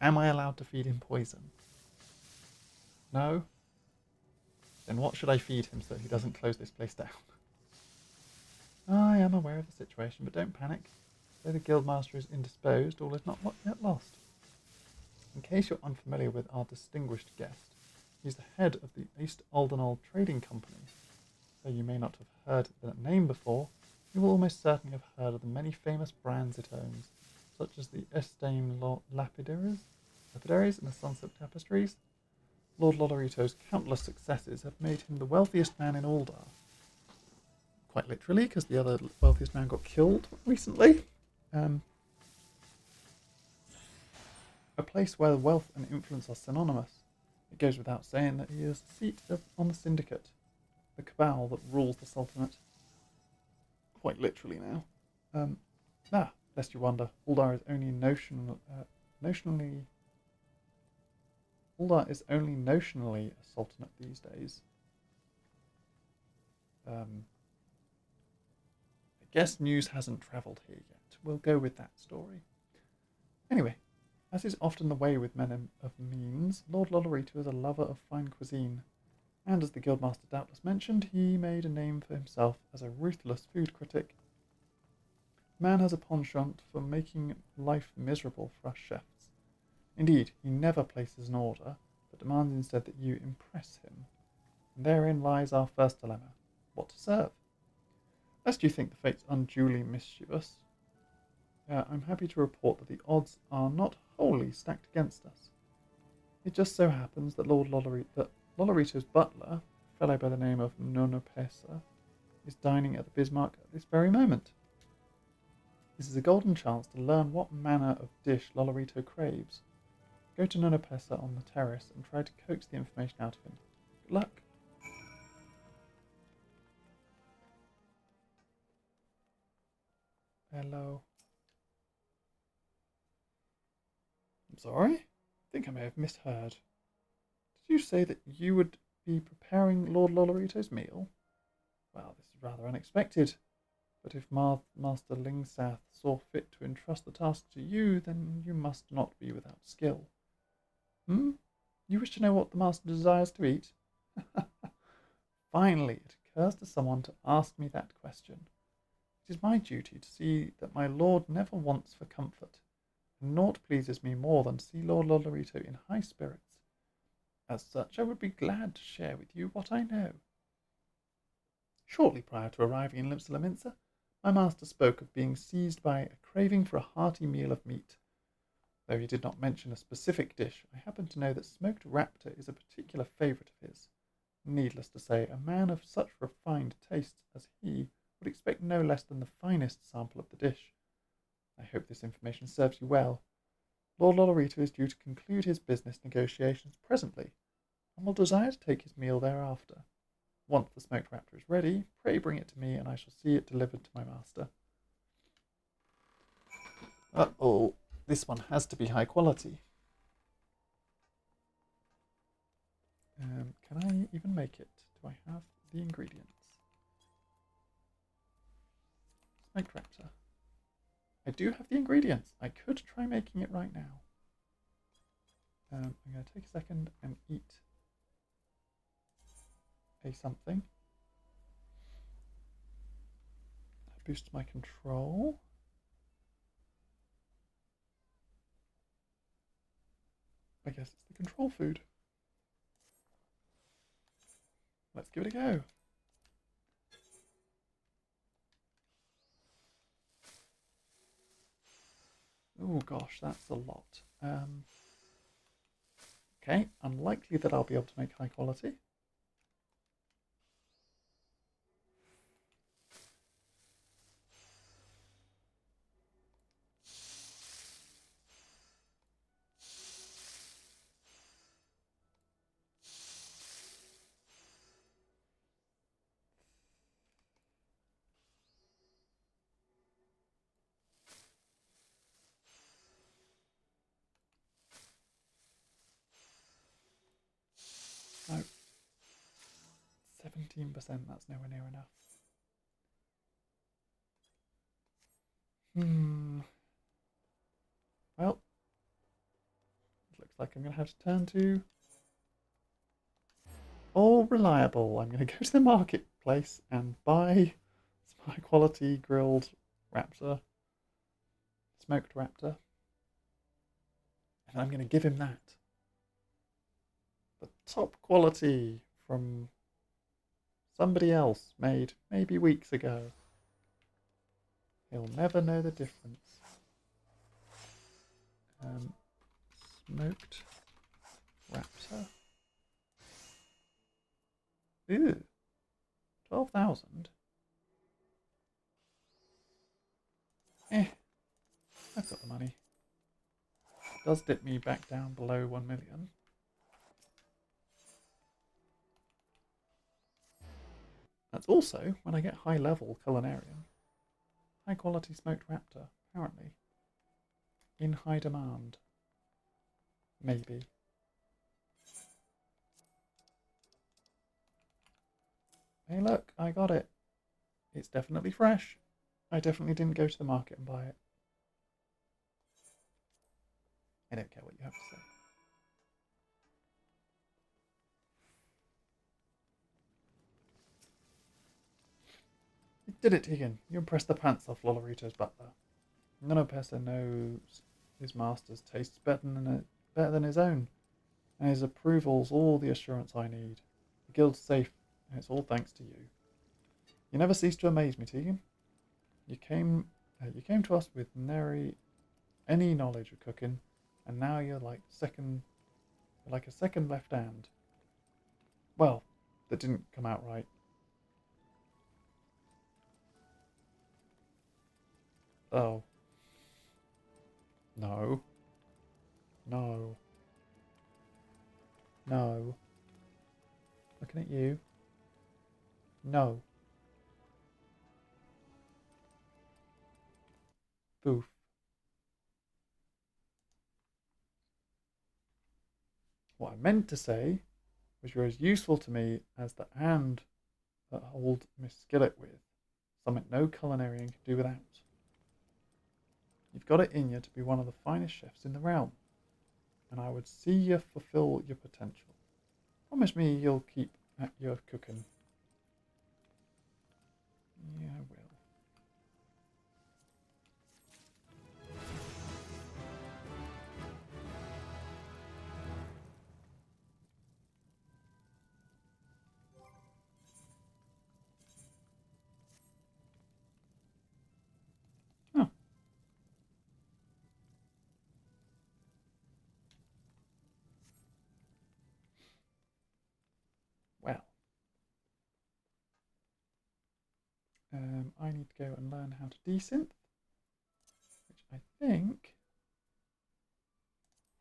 Am I allowed to feed him poison? No? Then what should I feed him so he doesn't close this place down? I am aware of the situation, but don't panic. Though the Guildmaster is indisposed, all is not yet lost. In case you're unfamiliar with our distinguished guest, he's the head of the East Aldenol Trading Company. Though you may not have heard that name before, you will almost certainly have heard of the many famous brands it owns, such as the Estame Lapidaries and the Sunset Tapestries. Lord Lolorito's countless successes have made him the wealthiest man in Aldar. Quite literally, because the other wealthiest man got killed recently. A place where wealth and influence are synonymous. It goes without saying that he is the seat on the syndicate, the cabal that rules the Sultanate. Quite literally now. Lest you wonder, Aldar is only notionally a sultanate these days. I guess news hasn't travelled here yet. We'll go with that story. Anyway, as is often the way with men of means, Lord Lolorito is a lover of fine cuisine, and as the Guildmaster doubtless mentioned, he made a name for himself as a ruthless food critic. Man has a penchant for making life miserable for us chefs. Indeed, he never places an order, but demands instead that you impress him. And therein lies our first dilemma: what to serve? Lest you think the fate's unduly mischievous, I'm happy to report that the odds are not wholly stacked against us. It just so happens that Lolorito's butler, a fellow by the name of Nono Pesa, is dining at the Bismarck at this very moment. This is a golden chance to learn what manner of dish Lolorito craves. Go to Nono Pesa on the terrace and try to coax the information out of him. Good luck. Hello. I'm sorry? I think I may have misheard. Did you say that you would be preparing Lord Lolorito's meal? Well, this is rather unexpected. But if Master Lingsath saw fit to entrust the task to you, then you must not be without skill. You wish to know what the Master desires to eat? Finally, it occurs to someone to ask me that question. It is my duty to see that my lord never wants for comfort, and naught pleases me more than to see Lord Lolorito in high spirits. As such, I would be glad to share with you what I know. Shortly prior to arriving in Limsa, my master spoke of being seized by a craving for a hearty meal of meat. Though he did not mention a specific dish, I happen to know that smoked raptor is a particular favourite of his. Needless to say, a man of such refined tastes as he would expect no less than the finest sample of the dish. I hope this information serves you well. Lord Lolorito is due to conclude his business negotiations presently, and will desire to take his meal thereafter. Once the smoked raptor is ready, pray bring it to me, and I shall see it delivered to my master. Uh-oh, this one has to be high quality. Can I even make it? Do I have the ingredients? Smoked raptor. I do have the ingredients. I could try making it right now. I'm going to take a second and eat a something. That boosts my control. I guess it's the control food. Let's give it a go. Oh gosh, that's a lot. Okay, unlikely that I'll be able to make high quality. 17%, that's nowhere near enough. Well, it looks like I'm going to have to turn to all reliable. I'm going to go to the marketplace and buy some high quality grilled raptor, smoked raptor, and I'm going to give him that. The top quality from somebody else made maybe weeks ago. He'll never know the difference. Smoked raptor. Ooh, 12,000. I've got the money. It does dip me back down below 1 million. That's also when I get high level culinarian. High quality smoked raptor, apparently. In high demand. Maybe. Hey look, I got it. It's definitely fresh. I definitely didn't go to the market and buy it. I don't care what you have to say. You did it, Tegan. You impressed the pants off Lolorito's butler. None Pesa knows his master's tastes better than his own, and his approval's all the assurance I need. The guild's safe, and it's all thanks to you. You never cease to amaze me, Tegan. You came to us with nary any knowledge of cooking, and now you're like a second left hand. Well, that didn't come out right. Oh. No. No. No. Looking at you. No. Boof. What I meant to say was you're as useful to me as the hand that hold Miss Skillet with. Something no culinarian can do without. You've got it in you to be one of the finest chefs in the realm, and I would see you fulfill your potential. Promise me you'll keep at your cooking. Yeah, I will. Oh. Well. I need to go and learn how to desynth, which I think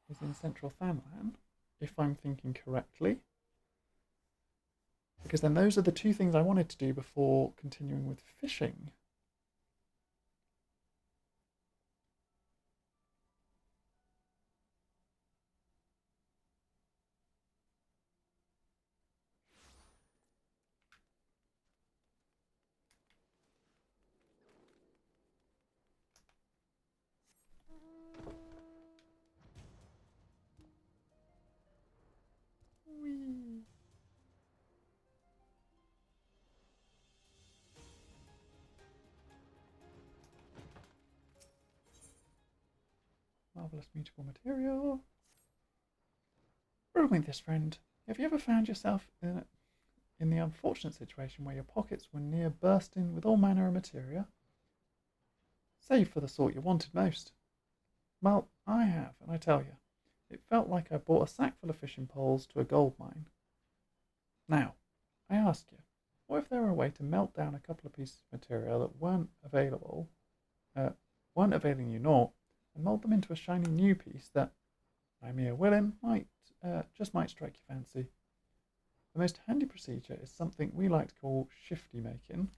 is in Central Thanlan, if I'm thinking correctly. Because then those are the two things I wanted to do before continuing with fishing. Whee. Marvelous mutable material. Riddle me this, friend. Have you ever found yourself in the unfortunate situation where your pockets were near bursting with all manner of materia, save for the sort you wanted most? Well, I have, and I tell you, it felt like I bought a sack full of fishing poles to a gold mine. Now, I ask you, what if there were a way to melt down a couple of pieces of material that weren't availing you naught, and mold them into a shiny new piece that, by mere willing, might strike your fancy? The most handy procedure is something we like to call shifty making.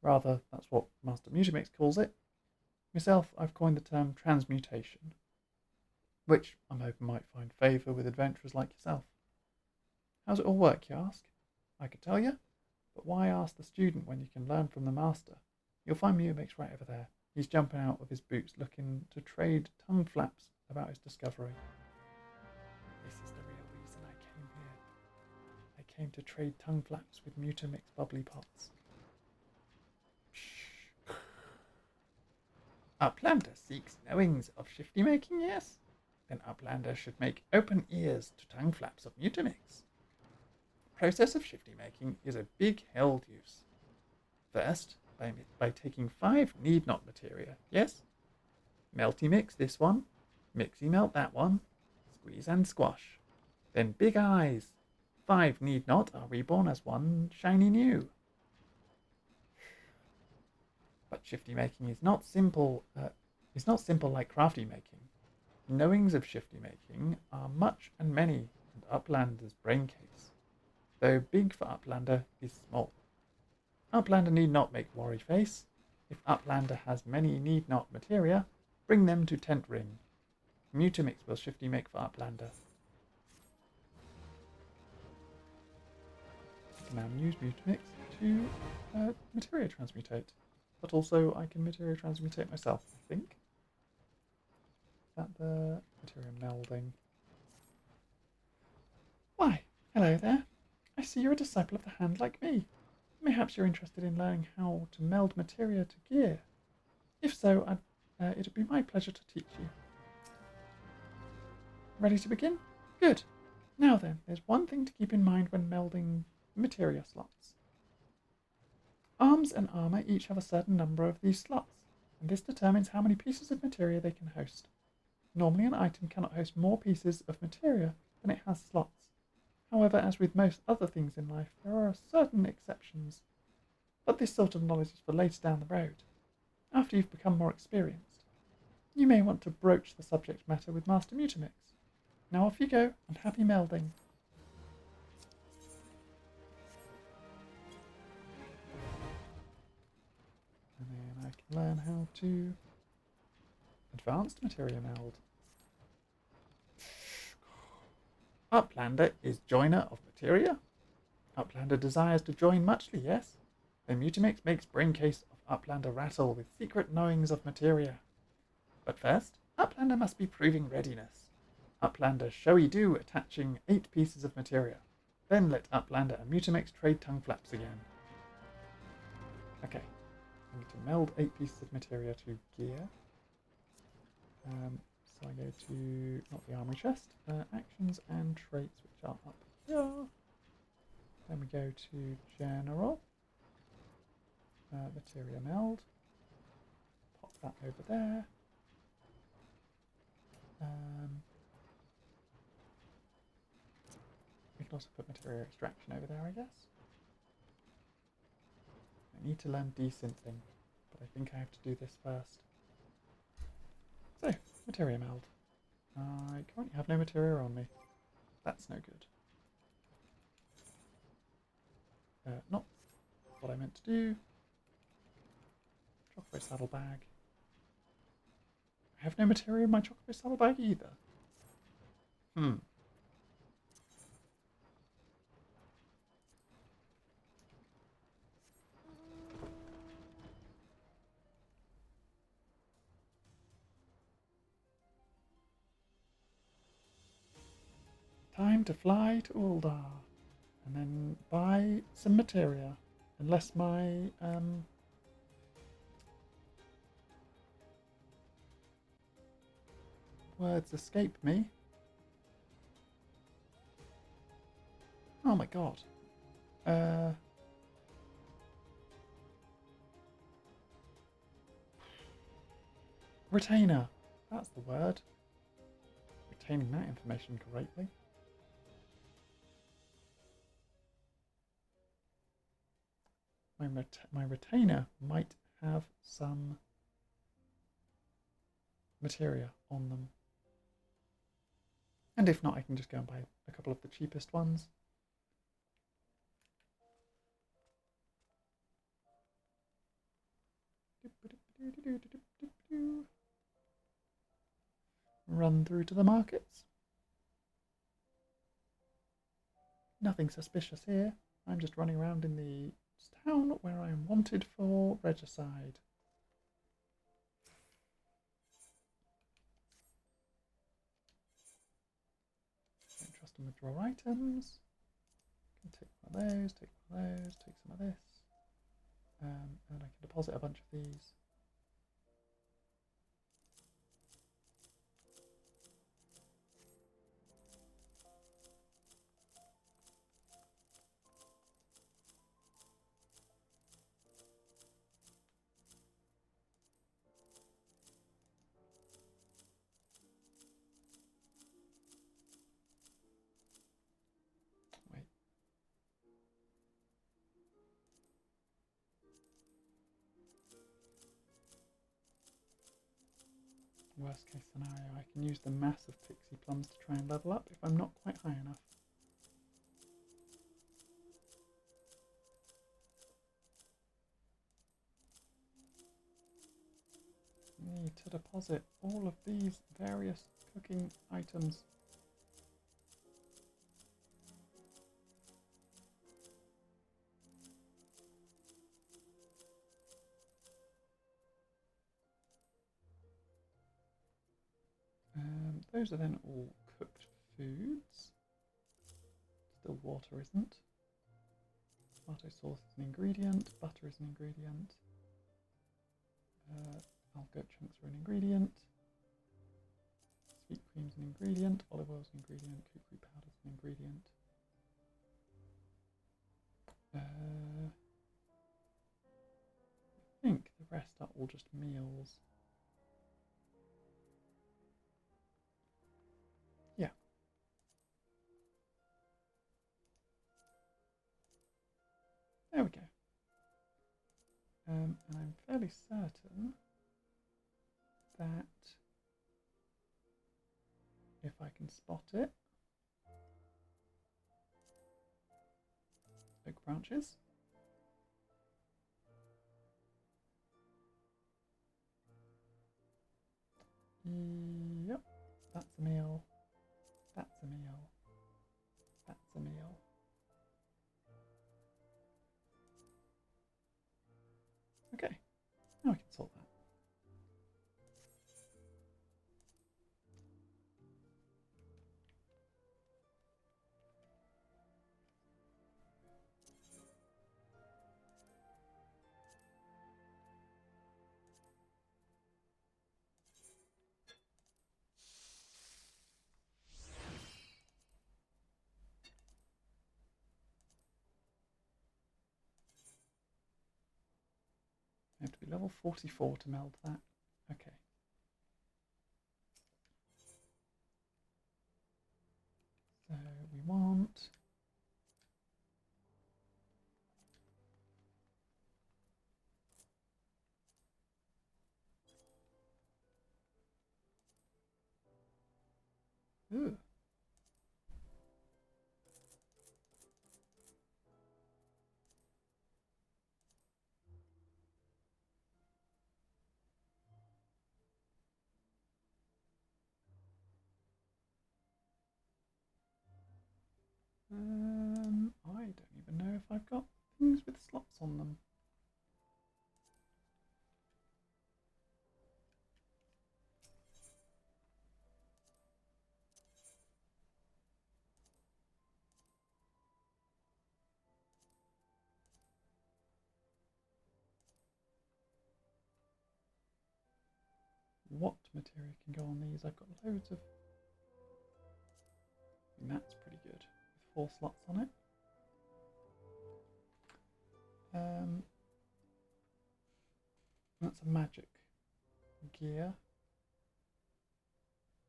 Rather, that's what Master Musimix calls it. Myself, I've coined the term transmutation, which I'm hoping might find favour with adventurers like yourself. How's it all work, you ask? I could tell you, but why ask the student when you can learn from the master? You'll find Mumix right over there. He's jumping out of his boots looking to trade tongue flaps about his discovery. This is the real reason I came here. I came to trade tongue flaps with Mutamix bubbly pots. Uplander seeks knowings of shifty making, yes? Then Uplander should make open ears to tongue flaps of Mutamix. The process of shifty making is a big held use. First, by taking 5 need not materia, yes? Melty mix this one, mixy melt that one, squeeze and squash. Then big eyes. 5 need not are reborn as one shiny new. But shifty making is not simple like crafty making. Knowings of shifty making are much and many, and Uplander's brain case, though big for Uplander, is small. Uplander need not make worry face. If Uplander has many need not materia, bring them to Tent Ring. Mutamix will shifty make for Uplander. I can now use Mutamix to materia transmutate. But also I can materia transmutate myself, I think. Is that the materia melding? Why, hello there. I see you're a disciple of the hand like me. Perhaps you're interested in learning how to meld materia to gear. If so, it'd be my pleasure to teach you. Ready to begin? Good. Now then, there's one thing to keep in mind when melding materia slots. Arms and armour each have a certain number of these slots, and this determines how many pieces of materia they can host. Normally an item cannot host more pieces of materia than it has slots. However, as with most other things in life, there are certain exceptions. But this sort of knowledge is for later down the road, after you've become more experienced. You may want to broach the subject matter with Master Mutamix. Now off you go, and happy melding. And then I can learn how to advanced materia meld. Uplander is joiner of materia. Uplander desires to join muchly, yes? Then Mutamix makes braincase of Uplander rattle with secret knowings of materia. But first, Uplander must be proving readiness. Uplander showy do attaching 8 pieces of materia. Then let Uplander and Mutamix trade tongue flaps again. Okay, I need to meld 8 pieces of materia to gear. So I go to, not the armory chest, actions and traits, which are up here. Then we go to general, materia meld, pop that over there. We can also put materia extraction over there, I guess. I need to learn desynthing, but I think I have to do this first. So, materia meld. I currently have no materia on me. That's no good. Not what I meant to do. Chocobo saddlebag. I have no materia in my chocobo saddlebag either. Time to fly to Uldar and then buy some materia, unless my words escape me. Oh my god. Retainer. That's the word. Retaining that information correctly. My retainer might have some materia on them. And if not, I can just go and buy a couple of the cheapest ones. Run through to the markets. Nothing suspicious here. I'm just running around in the town where I am wanted for regicide. Don't trust them with draw items. Can take one of those, take one of those, take some of this. And I can deposit a bunch of these. Wait. Worst case scenario, I can use the massive pixie plums to try and level up if I'm not quite high enough. Need to deposit all of these various cooking items. Those are then all cooked foods. Still water isn't. Tomato sauce is an ingredient. Butter is an ingredient. Algoat chunks are an ingredient. Sweet cream is an ingredient. Olive oil is an ingredient. Kukri powder is an ingredient. I think the rest are all just meals. Yeah. There we go. And I'm fairly certain that if I can spot it, oak branches. Yep, that's a meal. That's a meal. That's a meal. Okay, now I can sort that. I have to be level 44 to meld that. Okay. So we want... Ooh. I don't even know if I've got things with slots on them. What material can go on these? I've got loads of... I mean, that's pretty good, with 4 slots on it. That's a magic gear.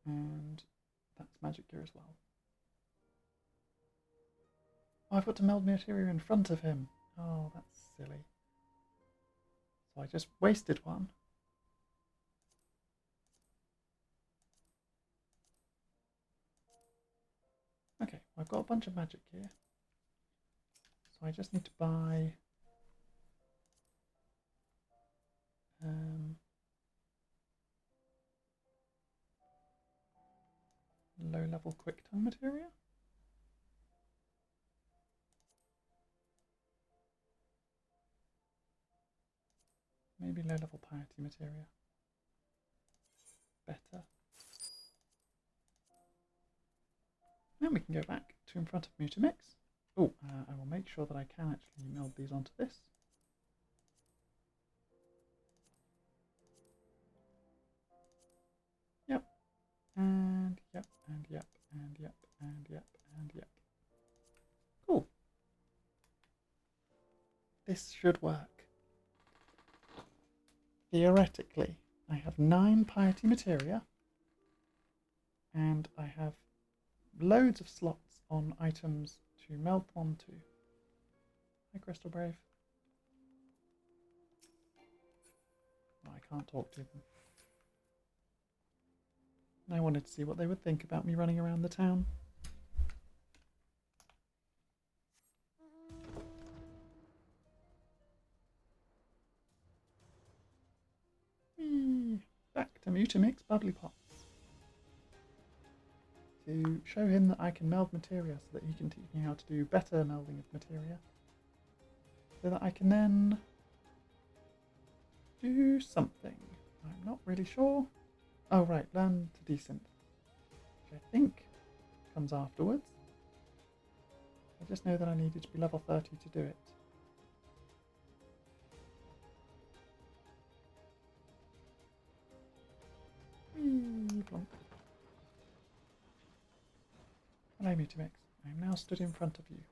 And that's magic gear as well. Oh, I've got to meld material in front of him. Oh, that's silly. So I just wasted one. Okay, I've got a bunch of magic gear. So I just need to buy... low-level quick tongue material. maybe low level piety materia. Better. Now we can go back to in front of Mutamix. Oh, I will make sure that I can actually meld these onto this. Yep. And yep, and yep, and yep, and yep, and yep. Cool. This should work. Theoretically, I have 9 piety materia, and I have loads of slots on items to meld them onto. Hi, Crystal Brave. Oh, I can't talk to them. I wanted to see what they would think about me running around the town. Whee! Back to Mutamix Bubbly Pots. To show him that I can meld materia so that he can teach me how to do better melding of materia. So that I can then do something. I'm not really sure. Oh right, learn to desynth, which I think comes afterwards. I just know that I needed to be level 30 to do it. Whee, plonk. Hello Mutamix, I am now stood in front of you.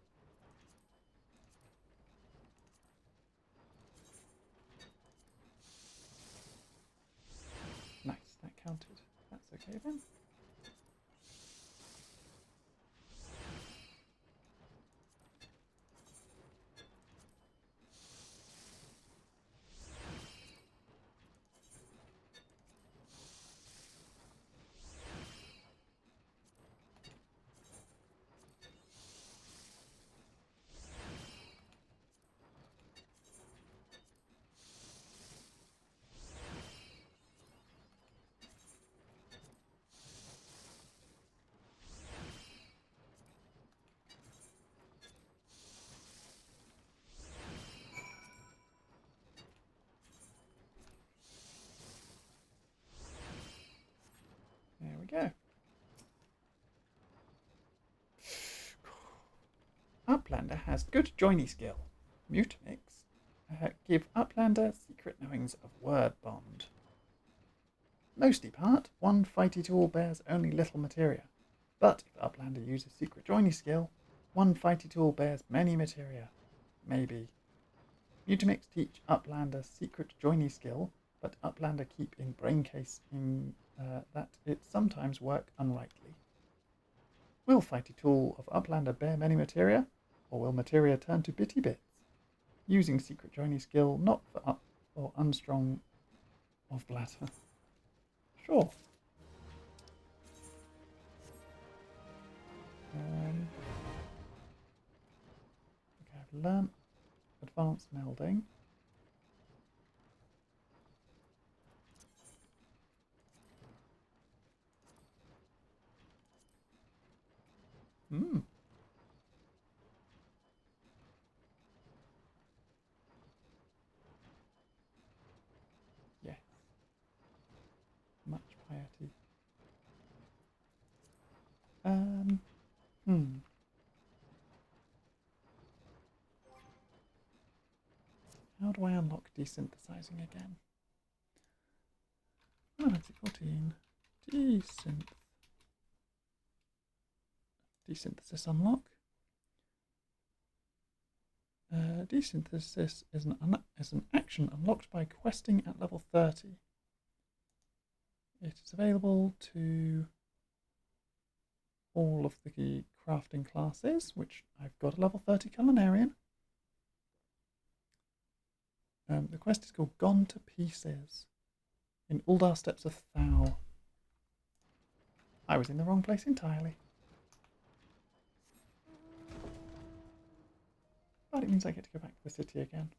Nice, that counted. That's okay then. There we go. Uplander has good joiny skill. Mutamix give Uplander secret knowings of word bond. Mostly part, one fighty tool bears only little materia, but if Uplander uses secret joiny skill, one fighty tool bears many materia. Maybe. Mutamix teach Uplander secret joiny skill, but Uplander keep in braincase in that it sometimes work unrightly. Will fighty tool of Uplander bear many materia, or will materia turn to bitty bits? Using secret joiny skill not for up or unstrong of bladder. Sure. Okay, I've learnt advanced melding. Yes. Much piety. How do I unlock desynthesizing again? Analytic 14. Desynthesis unlock. Desynthesis is an action unlocked by questing at level 30. It is available to all of the crafting classes, which I've got a level 30 culinarian. The quest is called Gone to Pieces in Uldar Steppes of Thau. I was in the wrong place entirely. But it means I get to go back to the city again.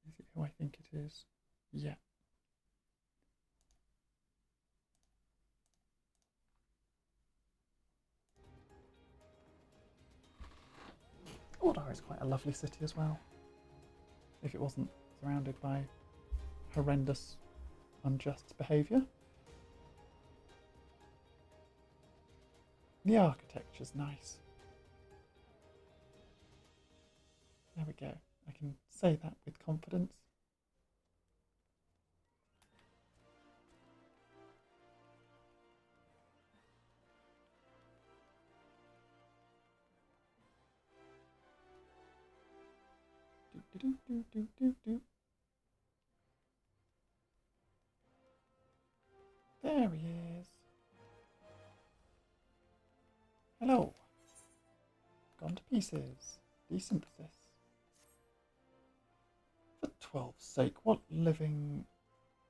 Is it who I think it is? Yeah. Gordar is quite a lovely city as well, if it wasn't surrounded by horrendous, unjust behaviour. The architecture's nice. There we go. I can say that with confidence. Do. There he is. Hello. Gone to pieces. Desynthesis. For 12's sake, what living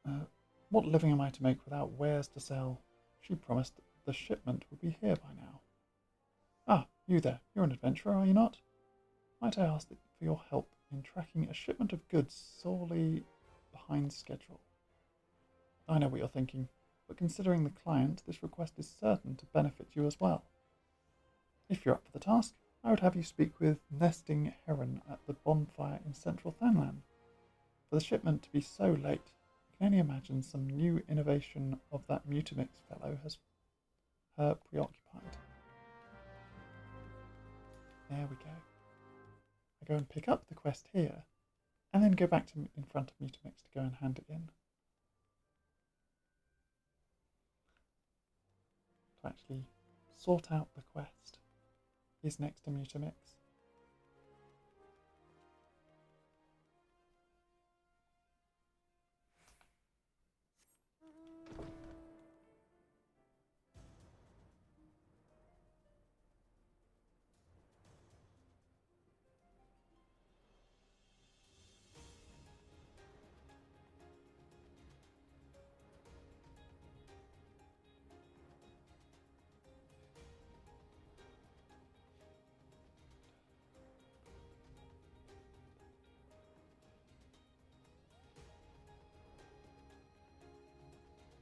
am I to make without wares to sell? She promised that the shipment would be here by now. Ah, you there. You're an adventurer, are you not? Might I ask for your help in tracking a shipment of goods sorely behind schedule? I know what you're thinking, but considering the client, this request is certain to benefit you as well. If you're up for the task, I would have you speak with Nesting Heron at the bonfire in central Thanlan. For the shipment to be so late, I can only imagine some new innovation of that Mutamix fellow has her preoccupied. There we go. I go and pick up the quest here, and then go back to in front of Mutamix to go and hand it in. To actually sort out the quest is next to Mutamix.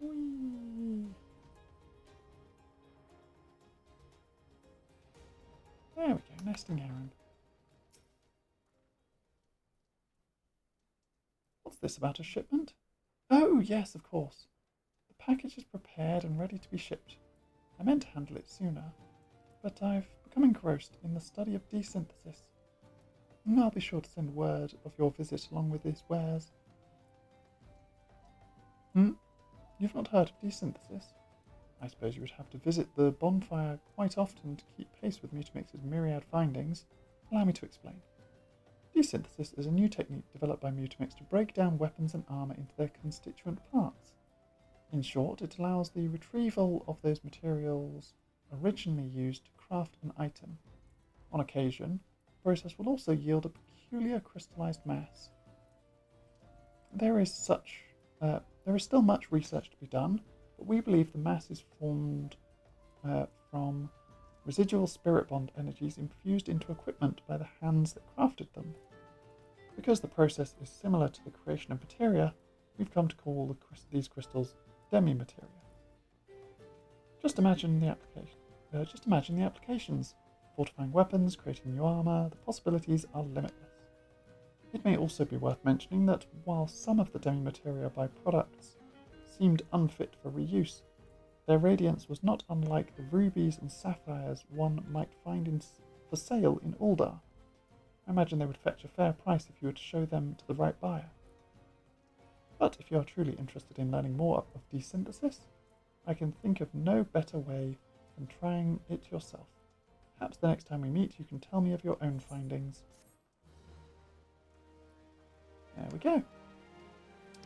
Whee! There we go, Nesting Heron. What's this about a shipment? Oh, yes, of course. The package is prepared and ready to be shipped. I meant to handle it sooner, but I've become engrossed in the study of desynthesis. I'll be sure to send word of your visit along with these wares. You've not heard of desynthesis? I suppose you would have to visit the bonfire quite often to keep pace with Mutamix's myriad findings. Allow me to explain. Desynthesis is a new technique developed by Mutamix to break down weapons and armour into their constituent parts. In short, it allows the retrieval of those materials originally used to craft an item. On occasion, the process will also yield a peculiar crystallized mass. There is still much research to be done, but we believe the mass is formed from residual spirit bond energies infused into equipment by the hands that crafted them. Because the process is similar to the creation of materia, we've come to call these crystals demi-materia. Just imagine the applications. Fortifying weapons, creating new armour, the possibilities are limitless. It may also be worth mentioning that while some of the demi-materia byproducts seemed unfit for reuse, their radiance was not unlike the rubies and sapphires one might find for sale in Uldar. I imagine they would fetch a fair price if you were to show them to the right buyer. But if you are truly interested in learning more of desynthesis, I can think of no better way than trying it yourself. Perhaps the next time we meet you can tell me of your own findings. There we go.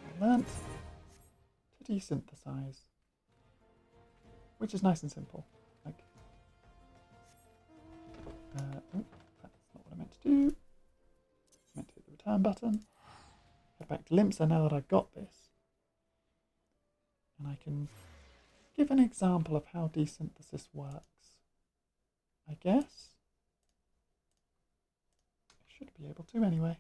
I learnt to desynthesize, which is nice and simple. Like, that's not what I meant to do. I meant to hit the return button. Head back to Limsa now that I've got this. And I can give an example of how desynthesis works. I guess. I should be able to anyway.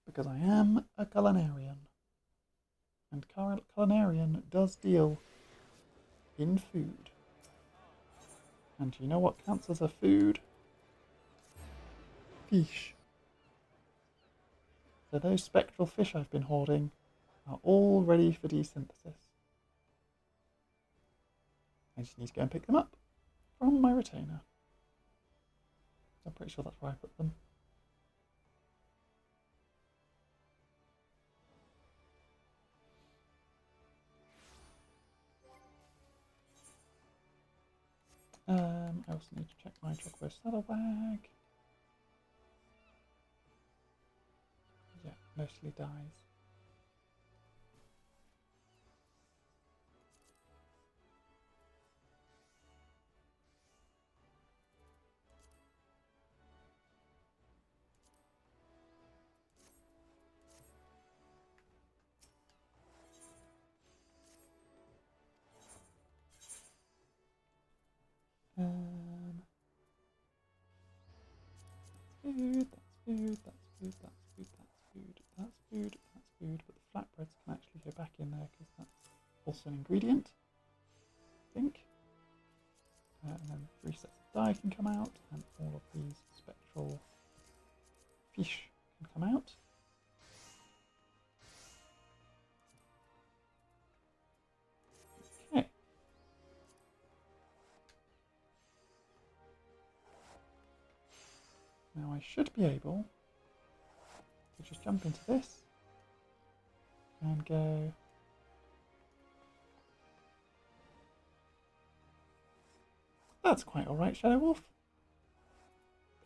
Because I am a culinarian. And Culinarian does deal in food. And do you know what counts as a food? Fish. So those spectral fish I've been hoarding are all ready for desynthesis. I just need to go and pick them up from my retainer. I'm pretty sure that's where I put them. I also need to check my Chocobo Saddlebag. Yeah, mostly dies. Food, that's food, that's food, that's food, that's food, that's food, that's food. But the flatbreads can actually go back in there because that's also an ingredient, I think. And then 3 sets of dye can come out, and all of these spectral fish can come out. Okay. Now I should be able to just jump into this and go. That's quite alright, Shadow Wolf.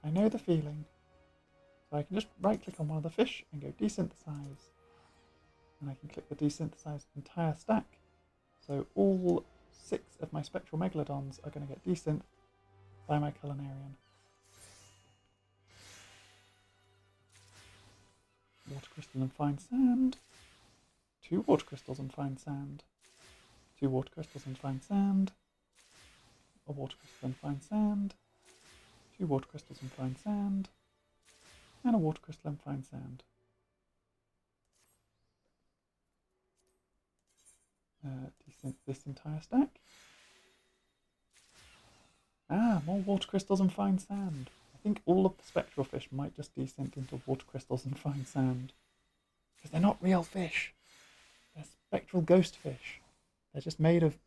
I know the feeling. So I can just right click on one of the fish and go desynthesize. And I can click the desynthesize entire stack. So all 6 of my spectral megalodons are going to get desynth by my Culinarian. Water crystal and fine sand. 2 water crystals and fine sand. 2 water crystals and fine sand. A water crystal and fine sand. 2 water crystals and fine sand. And a water crystal and fine sand. Desynth this entire stack. More water crystals and fine sand. I think all of the spectral fish might just desynth into water crystals and fine sand. Because they're not real fish. They're spectral ghost fish. They're just made of...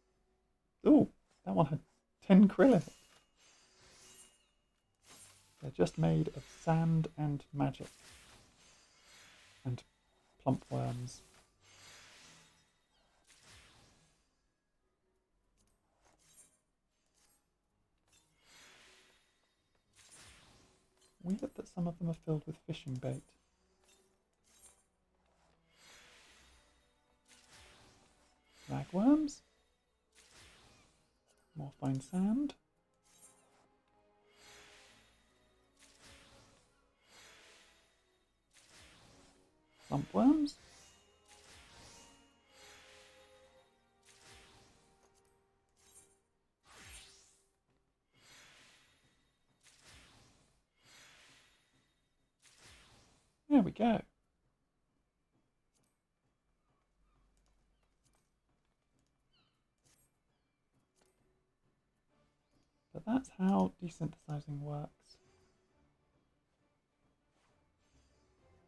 Ooh, that one had 10 krill in it. They're just made of sand and magic. And plump worms. Weird that some of them are filled with fishing bait. Ragworms. More fine sand. Lumpworms. There we go. But that's how desynthesizing works.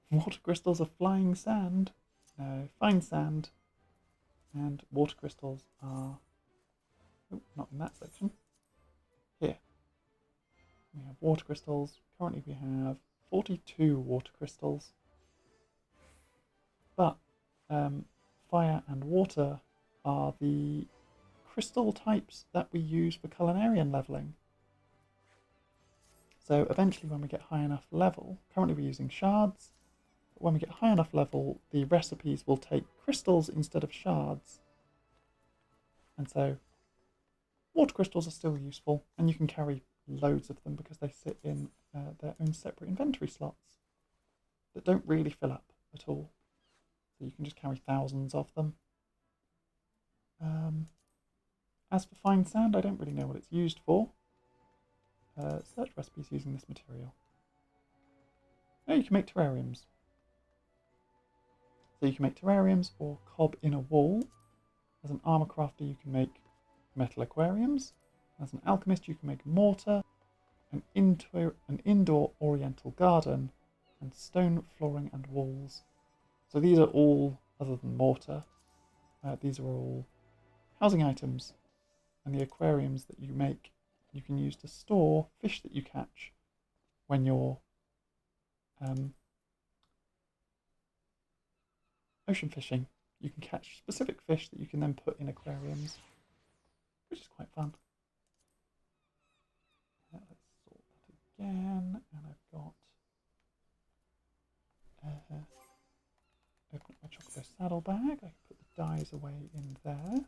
Water crystals are flying sand. No, fine sand. And water crystals are... Oh, not in that section. Here. We have water crystals. Currently we have 42 water crystals. But fire and water are the crystal types that we use for Culinarian leveling. So eventually when we get high enough level, currently we're using shards, but when we get high enough level, the recipes will take crystals instead of shards. And so water crystals are still useful, and you can carry loads of them because they sit in their own separate inventory slots that don't really fill up at all. So you can just carry thousands of them. As for fine sand, I don't really know what it's used for. Search recipes using this material. Oh, you can make terrariums. So you can make terrariums or cob inner wall. As an armor crafter, you can make metal aquariums. As an alchemist, you can make mortar, an indoor oriental garden, and stone flooring and walls. So these are all, other than mortar, these are all housing items. And the aquariums that you make, you can use to store fish that you catch when you're ocean fishing. You can catch specific fish that you can then put in aquariums, which is quite fun. Let's sort that again, and I've got open up my chocolate saddlebag. I can put the dyes away in there.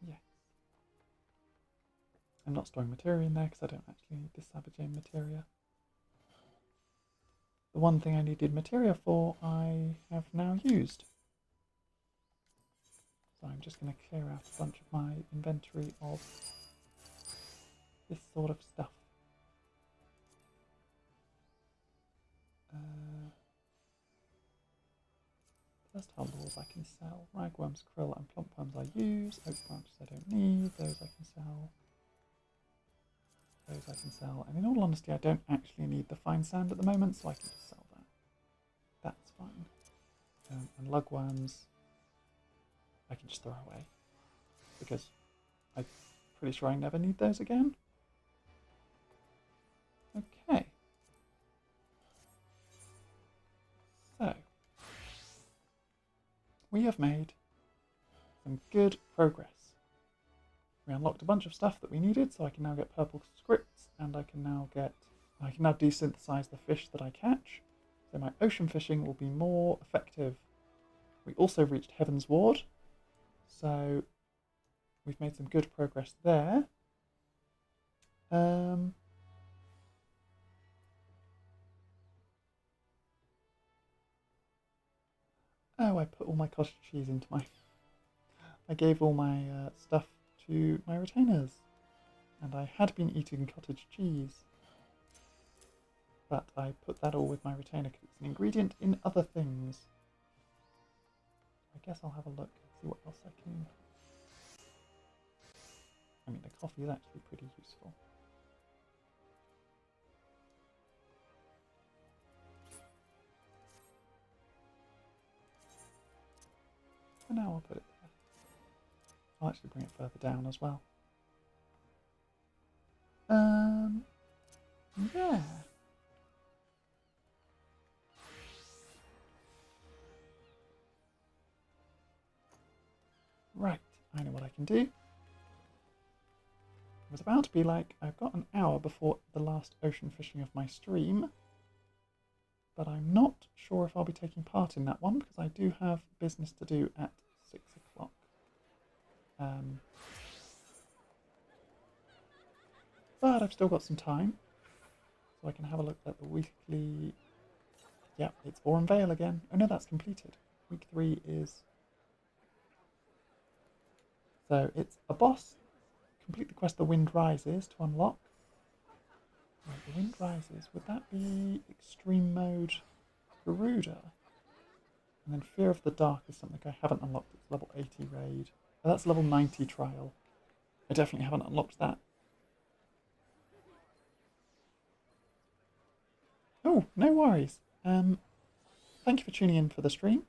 Yes. I'm not storing materia in there because I don't actually need this Savagine materia. The one thing I needed materia for, I have now used. So I'm just going to clear out a bunch of my inventory of this sort of stuff. Versatile lures I can sell. Ragworms, krill and plump worms I use. Oak branches I don't need. Those I can sell. Those I can sell. And in all honesty, I don't actually need the fine sand at the moment, so I can just sell that. That's fine. And lugworms I can just throw away, because I'm pretty sure I never need those again. Okay. So, we have made some good progress. We unlocked a bunch of stuff that we needed, so I can now get purple scripts, and I can now desynthesize the fish that I catch. So my ocean fishing will be more effective. We also reached Heaven's Ward, so we've made some good progress there. Oh, I put all my cottage cheese into my... I gave all my stuff to my retainers, and I had been eating cottage cheese, but I put that all with my retainer because it's an ingredient in other things. I guess I'll have a look and see what else I can... I mean, the coffee is actually pretty useful. For now, I'll put it there. I'll actually bring it further down as well. Yeah. Right, I know what I can do. It was about to be like, I've got an hour before the last ocean fishing of my stream, but I'm not sure if I'll be taking part in that one because I do have business to do at 6 o'clock. But I've still got some time, so I can have a look at the weekly... Yep, it's Aurum Vale again. Oh no, that's completed. Week 3 is... So it's a boss. Complete the quest The Wind Rises to unlock. Right, The Wind Rises. Would that be Extreme Mode Garuda? And then Fear of the Dark is something I haven't unlocked. It's level 80 raid. Oh, that's level 90 trial. I definitely haven't unlocked that. Oh, no worries. Thank you for tuning in for the stream.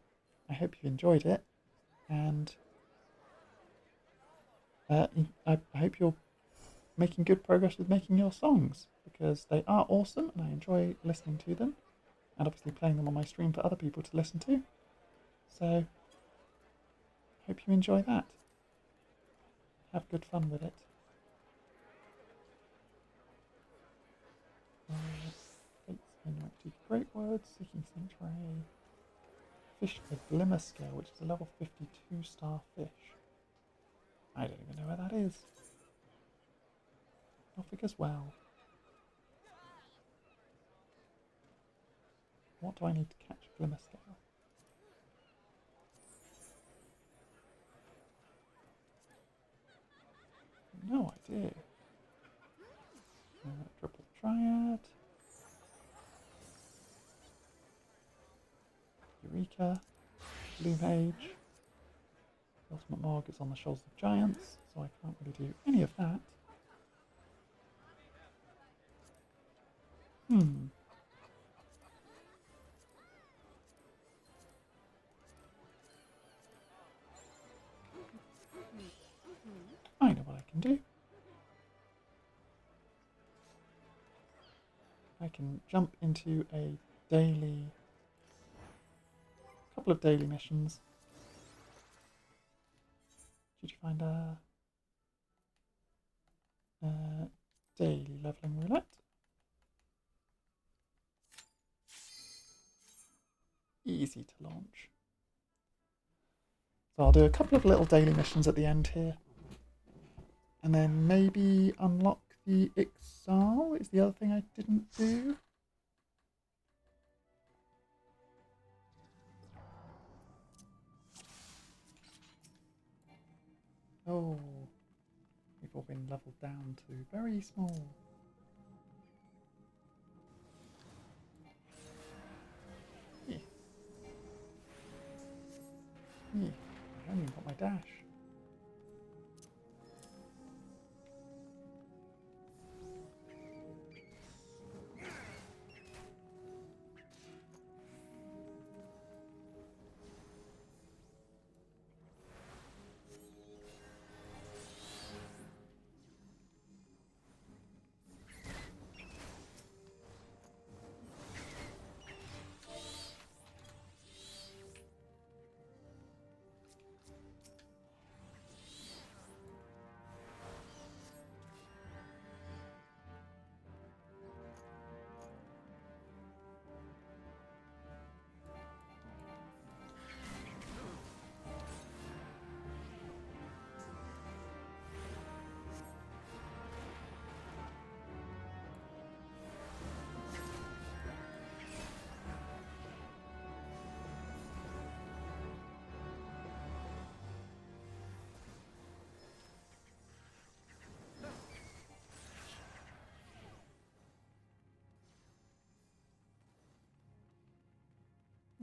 I hope you enjoyed it. And I hope you're making good progress with making your songs, because they are awesome and I enjoy listening to them, and obviously playing them on my stream for other people to listen to. So, hope you enjoy that. Have good fun with it. Fates in Great Words, Seeking Sanctuary. Fish a Glimmer Scale, which is a level 52 star fish. I don't even know where that is. Norfolk as well. What do I need to catch a Glimmer Scale? No idea. Triple Triad. blue mage. The ultimate Morg is on the shoulders of giants, so I can't really do any of that. I know what I can do. I can jump into a couple of daily missions. Did you find a daily leveling roulette? Easy to launch. So I'll do a couple of little daily missions at the end here. And then maybe unlock the Ixal is the other thing I didn't do. Oh, we've all been leveled down to very small. Yeah. Yeah. I haven't even got my dash.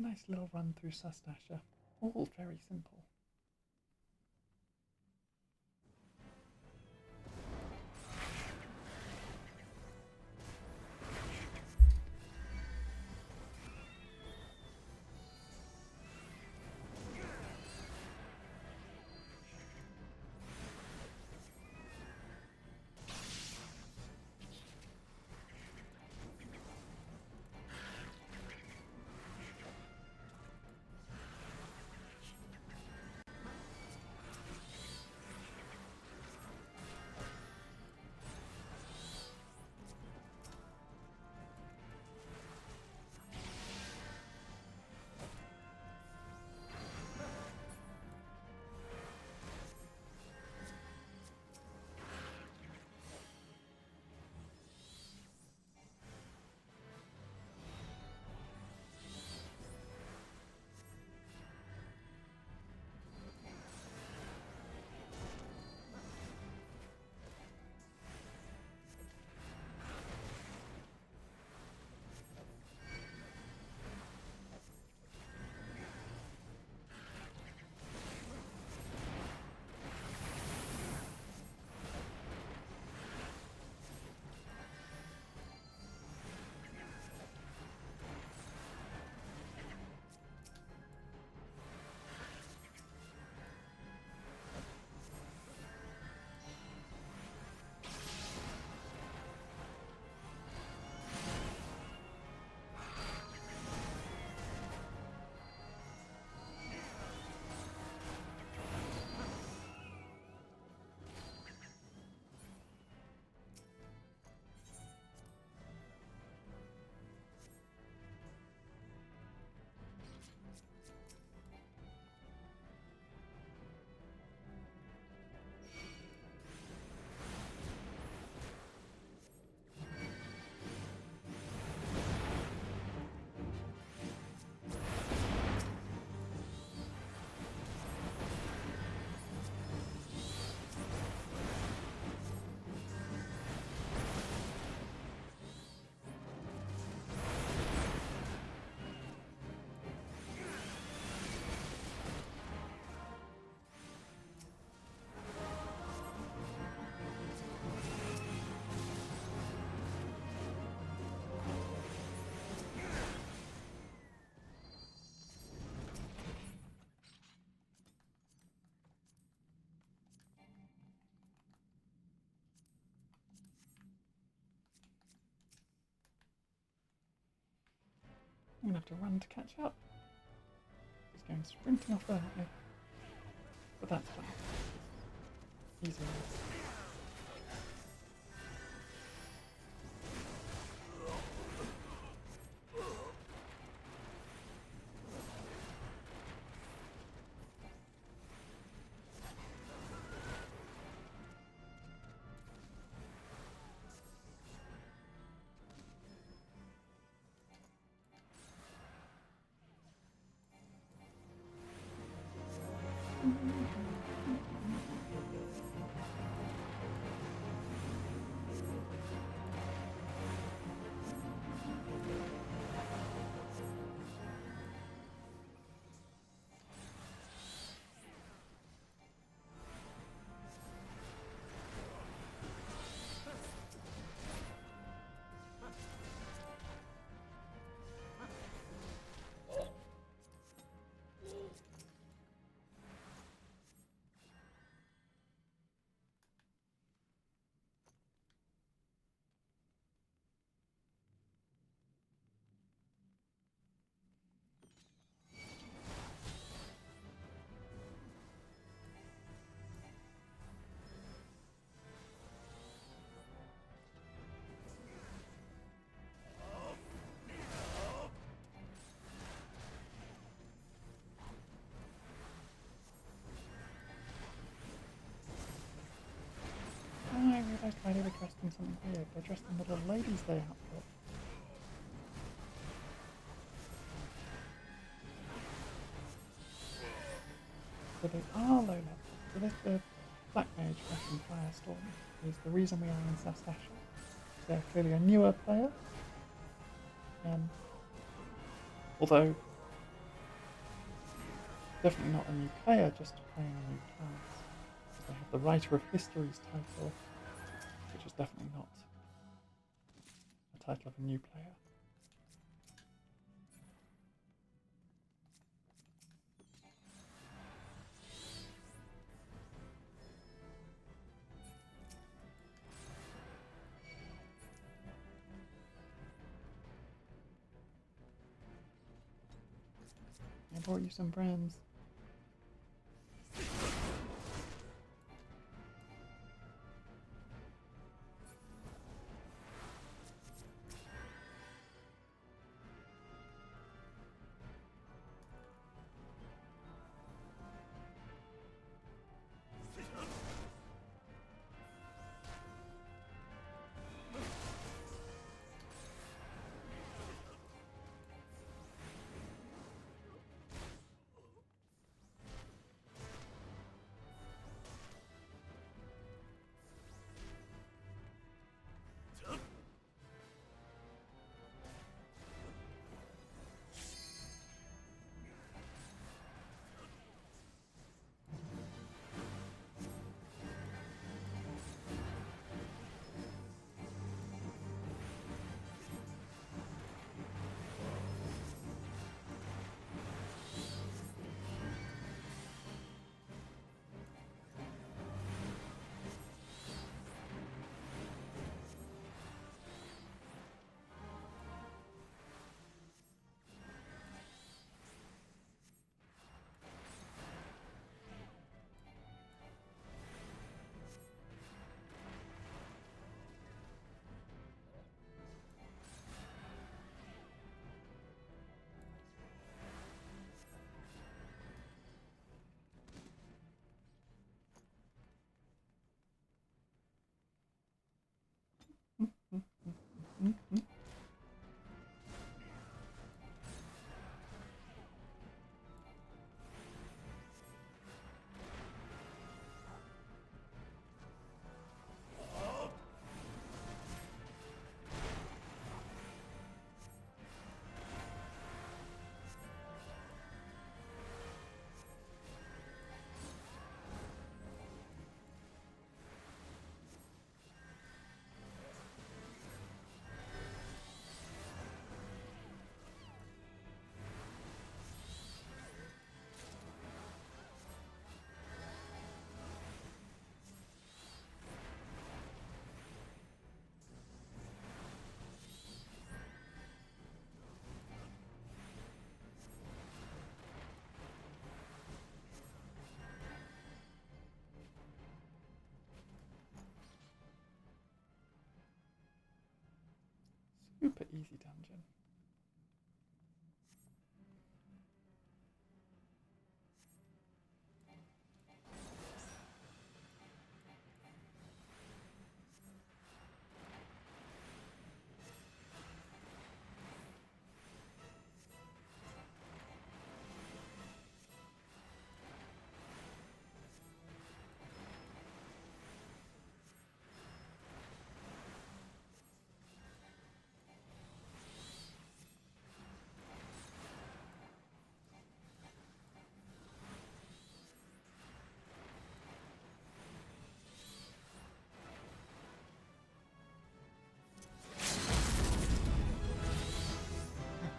Nice little run through Sastasha. All very simple. I'm gonna have to run to catch up. He's going sprinting off there at me. But that's fine. Easy enough. Oh, I realised why they were dressed in something weird. They're dressed in the little ladies' day outfit. So they are low level. So this the Black Mage from Firestorm is the reason we are in Sastasha. They're clearly a newer player. Although definitely not a new player, just playing a new class. They have the Writer of History's title, which is definitely not a title of a new player. I brought you some friends. easy dungeon.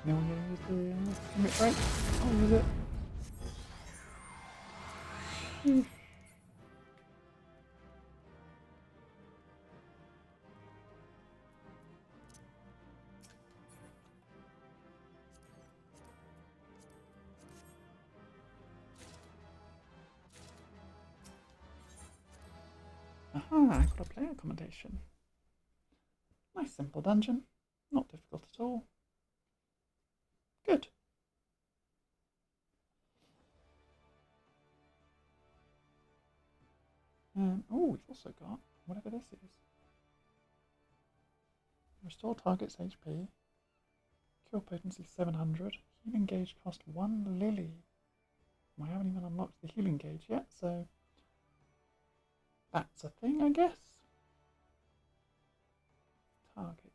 No one gonna use the commit break? I'll use it. Aha, I got a player accommodation. Nice simple dungeon. Not difficult at all. Good. Oh, we've also got whatever this is. Restore target's HP. Kill potency 700. Healing gauge cost 1 lily. I haven't even unlocked the healing gauge yet, so that's a thing, I guess. Target.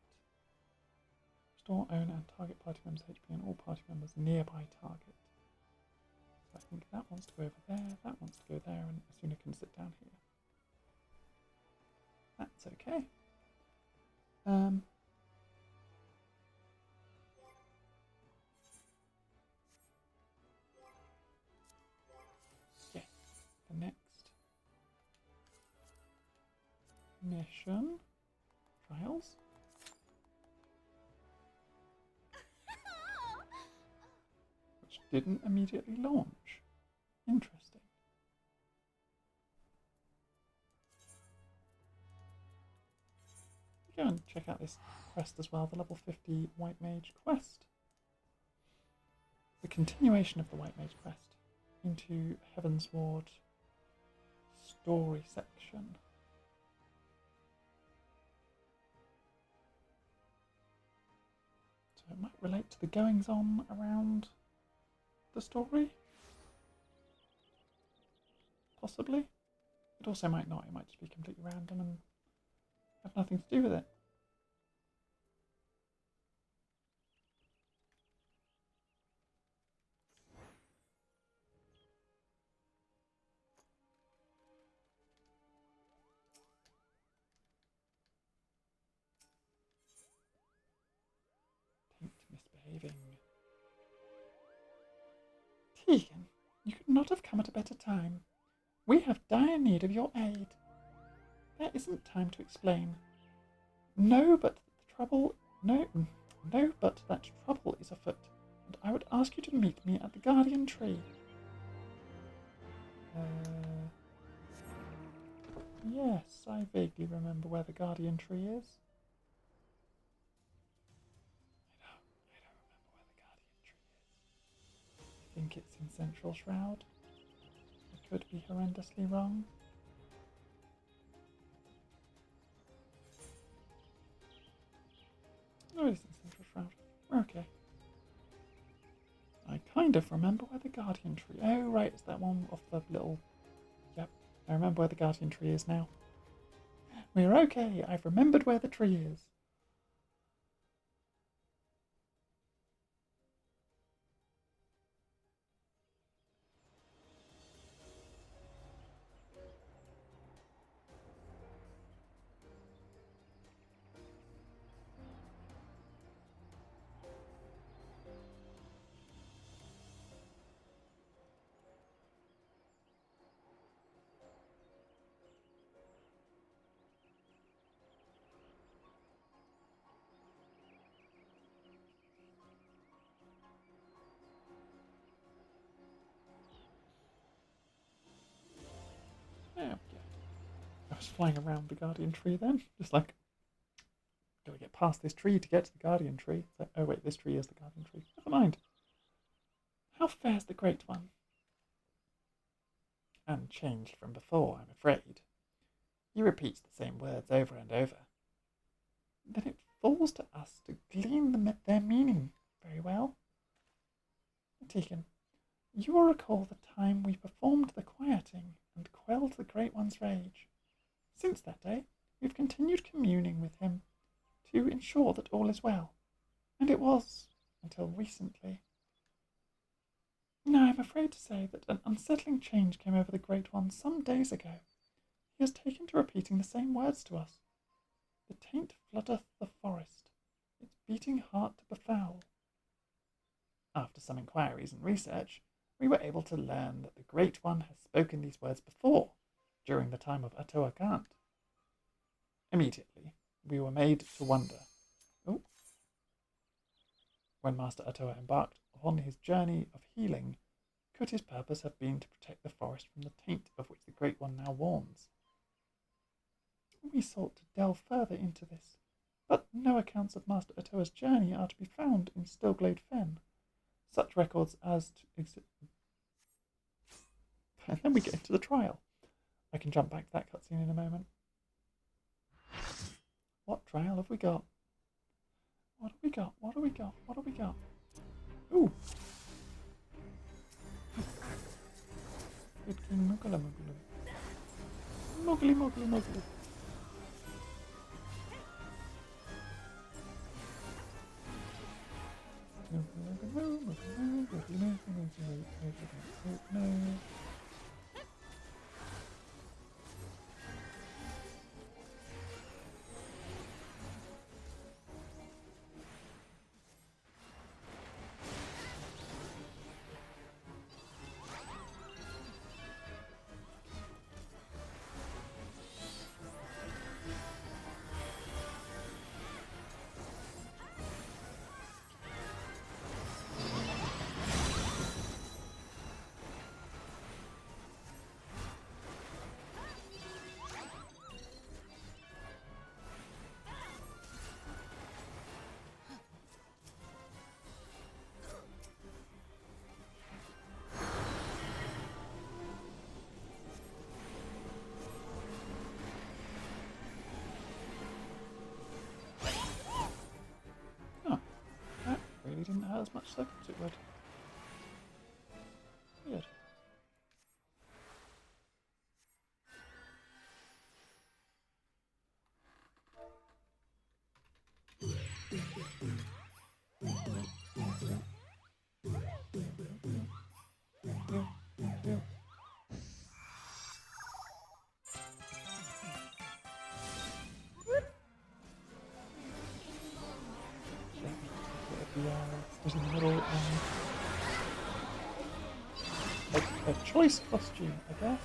Restore owner and target party members' HP and all party members nearby target. So I think that wants to go over there, that wants to go there, and Asuna can sit down here. That's okay. Yes, the next mission, trials. Which didn't immediately launch. Interesting. Go and check out this quest as well, the level 50 White Mage quest. The continuation of the White Mage quest into Heavensward story section. So it might relate to the goings on around the story. Possibly. It also might not, it might just be completely random and have nothing to do with it. Taint misbehaving. Tegan, you could not have come at a better time. We have dire need of your aid. There isn't time to explain. No, but that trouble is afoot, and I would ask you to meet me at the Guardian Tree. Yes, I vaguely remember where the Guardian Tree is. I don't remember where the Guardian Tree is. I think it's in Central Shroud. I could be horrendously wrong. No, it's in Central Shroud. Okay. I kind of remember where the Guardian Tree... Oh, right, it's that one off the little... Yep, I remember where the Guardian Tree is now. We're okay, I've remembered where the tree is. Yeah. I was flying around the Guardian Tree then, just like... Gotta get past this tree to get to the Guardian Tree. So, oh wait, this tree is the Guardian Tree. Never mind. How fares the Great One? Unchanged from before, I'm afraid. He repeats the same words over and over. Then it falls to us to glean their meaning very well. Deacon, you will recall the time we performed the quieting and quelled the Great One's rage. Since that day, we've continued communing with him to ensure that all is well, and it was, until recently. Now, I'm afraid to say that an unsettling change came over the Great One some days ago. He has taken to repeating the same words to us. The taint floodeth the forest, its beating heart to befoul. After some inquiries and research, we were able to learn that the Great One has spoken these words before, during the time of Atoa Gant. Immediately, we were made to wonder. When Master Atoa embarked upon his journey of healing, could his purpose have been to protect the forest from the taint of which the Great One now warns? We sought to delve further into this, but no accounts of Master Atoa's journey are to be found in Stillglade Fen. Such records as to exist. And then we get into the trial. I can jump back to that cutscene in a moment. What trial have we got? What have we got? What have we got? What have we got? Ooh! Good King Mugula Mugula. Muggly Muggly Muggly. Didn't hurt as much as I thought it would. Weird. Was in the middle a choice costume, I guess.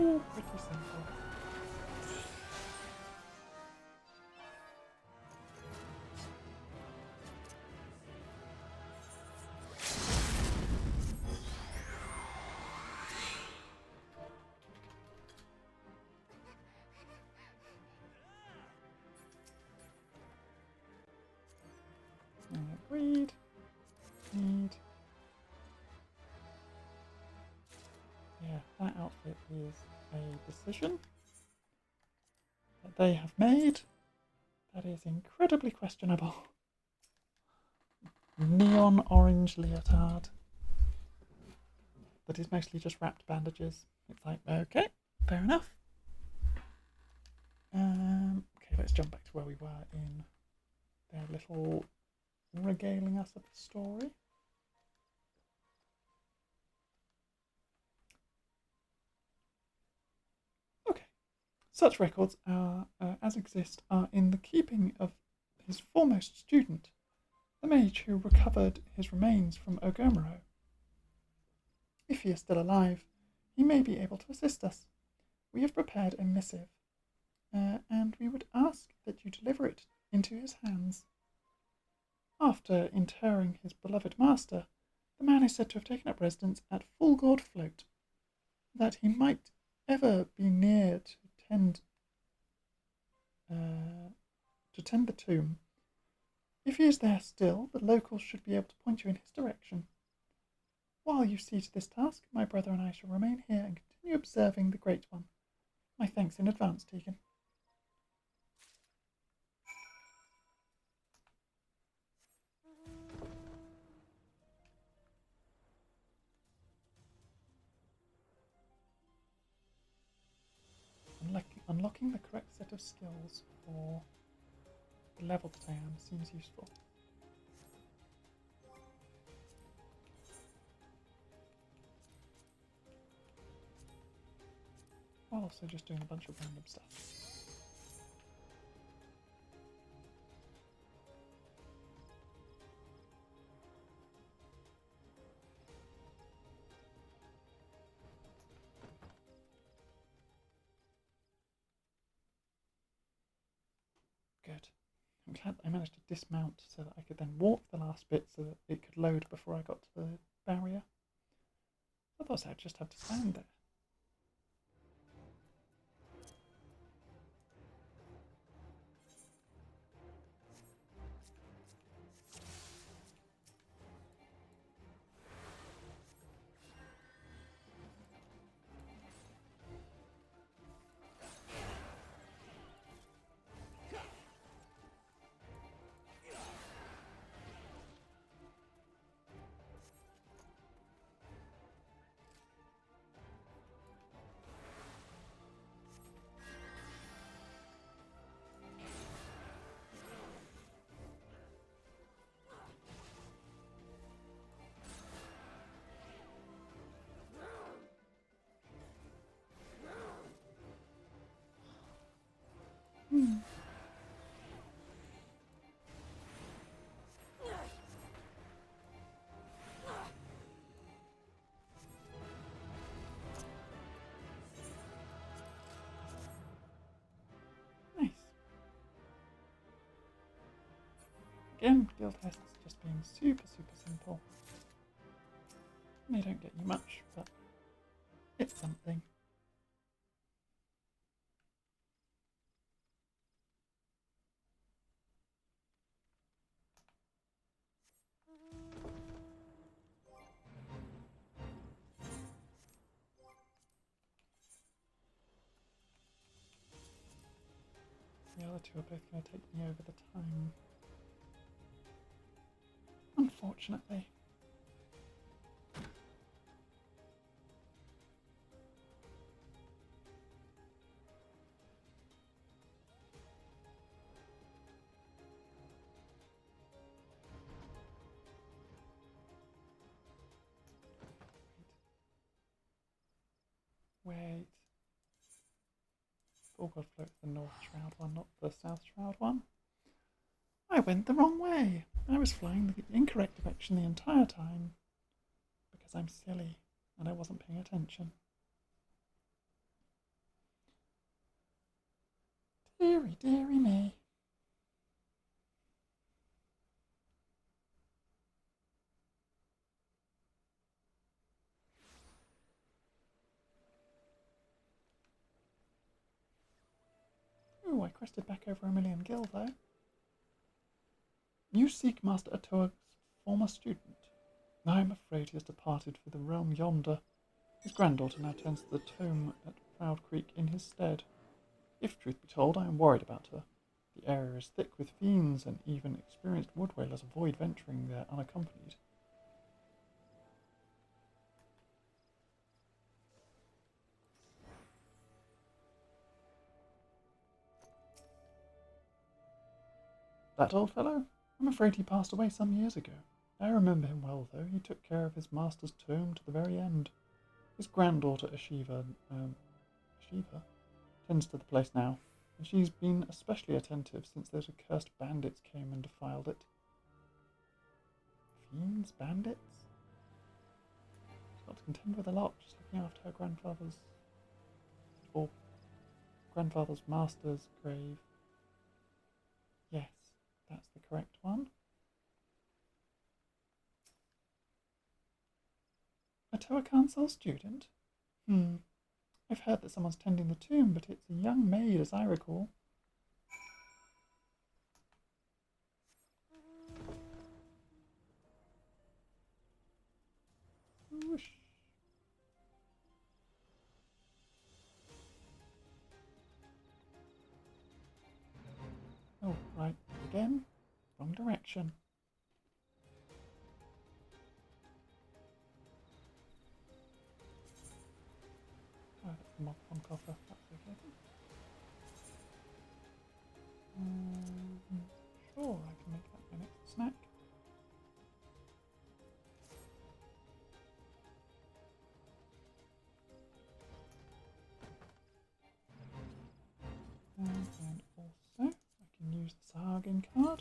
all pretty simple. Greed. Need. Yeah, that outfit is a decision that they have made that is incredibly questionable. Neon orange leotard that is mostly just wrapped bandages. It's like, okay, fair enough. Okay, let's jump back to where we were in their little regaling us of the story. Okay, such records as exist are in the keeping of his foremost student, the mage who recovered his remains from Ogomero. If he is still alive, he may be able to assist us. We have prepared a missive, and we would ask that you deliver it into his hands. After interring his beloved master, the man is said to have taken up residence at Fulgord Float, that he might ever be near to tend the tomb. If he is there still, the locals should be able to point you in his direction. While you see to this task, my brother and I shall remain here and continue observing the Great One. My thanks in advance, Tegan. Unlocking the correct set of skills for the level that I am seems useful. While also just doing a bunch of random stuff. Good. I'm glad I managed to dismount so that I could then walk the last bit so that it could load before I got to the barrier. Otherwise I'd just have to stand there. Nice. Again, guild tests just being super simple. They don't get you much, but it's something. The other two are both going to take me over the time. Unfortunately. Wait. Fulgord Float's the North Shroud one, not the South Shroud one. I went the wrong way. I was flying the incorrect direction the entire time because I'm silly and I wasn't paying attention. Deary, deary me. Ooh, I crested back over 1,000,000 gil, though. You seek Master Atoa's former student. I am afraid he has departed for the realm yonder. His granddaughter now tends to the tome at Proud Creek in his stead. If truth be told, I am worried about her. The area is thick with fiends, and even experienced wood whalers avoid venturing there unaccompanied. That old fellow? I'm afraid he passed away some years ago. I remember him well, though. He took care of his master's tome to the very end. His granddaughter, Ashiva, tends to the place now, and she's been especially attentive since those accursed bandits came and defiled it. Fiends? Bandits? She's got to contend with a lot, just looking after her grandfather's master's grave. Yes, that's the correct one. A Toa Council student? I've heard that someone's tending the tomb, but it's a young maid, as I recall. Whoosh. Oh, right, again. Wrong direction. Oh, that's the Mopcon coffer. That's okay. Sure, I can make that my next snack. And also, I can use the Sahagin card.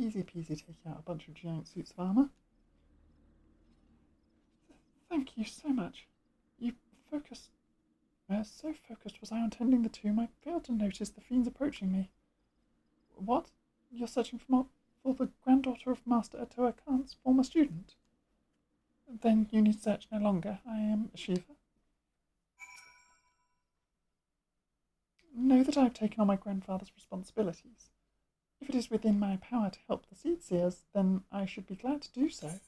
Easy peasy taking out a bunch of giant suits of armour. Thank you so much. You focused. So focused was I on tending the tomb, I failed to notice the fiends approaching me. What? You're searching for the granddaughter of Master Atoa Khan's former student? Then you need search no longer. I am Shiva. Know that I have taken on my grandfather's responsibilities. If it is within my power to help the Seed Seers, then I should be glad to do so.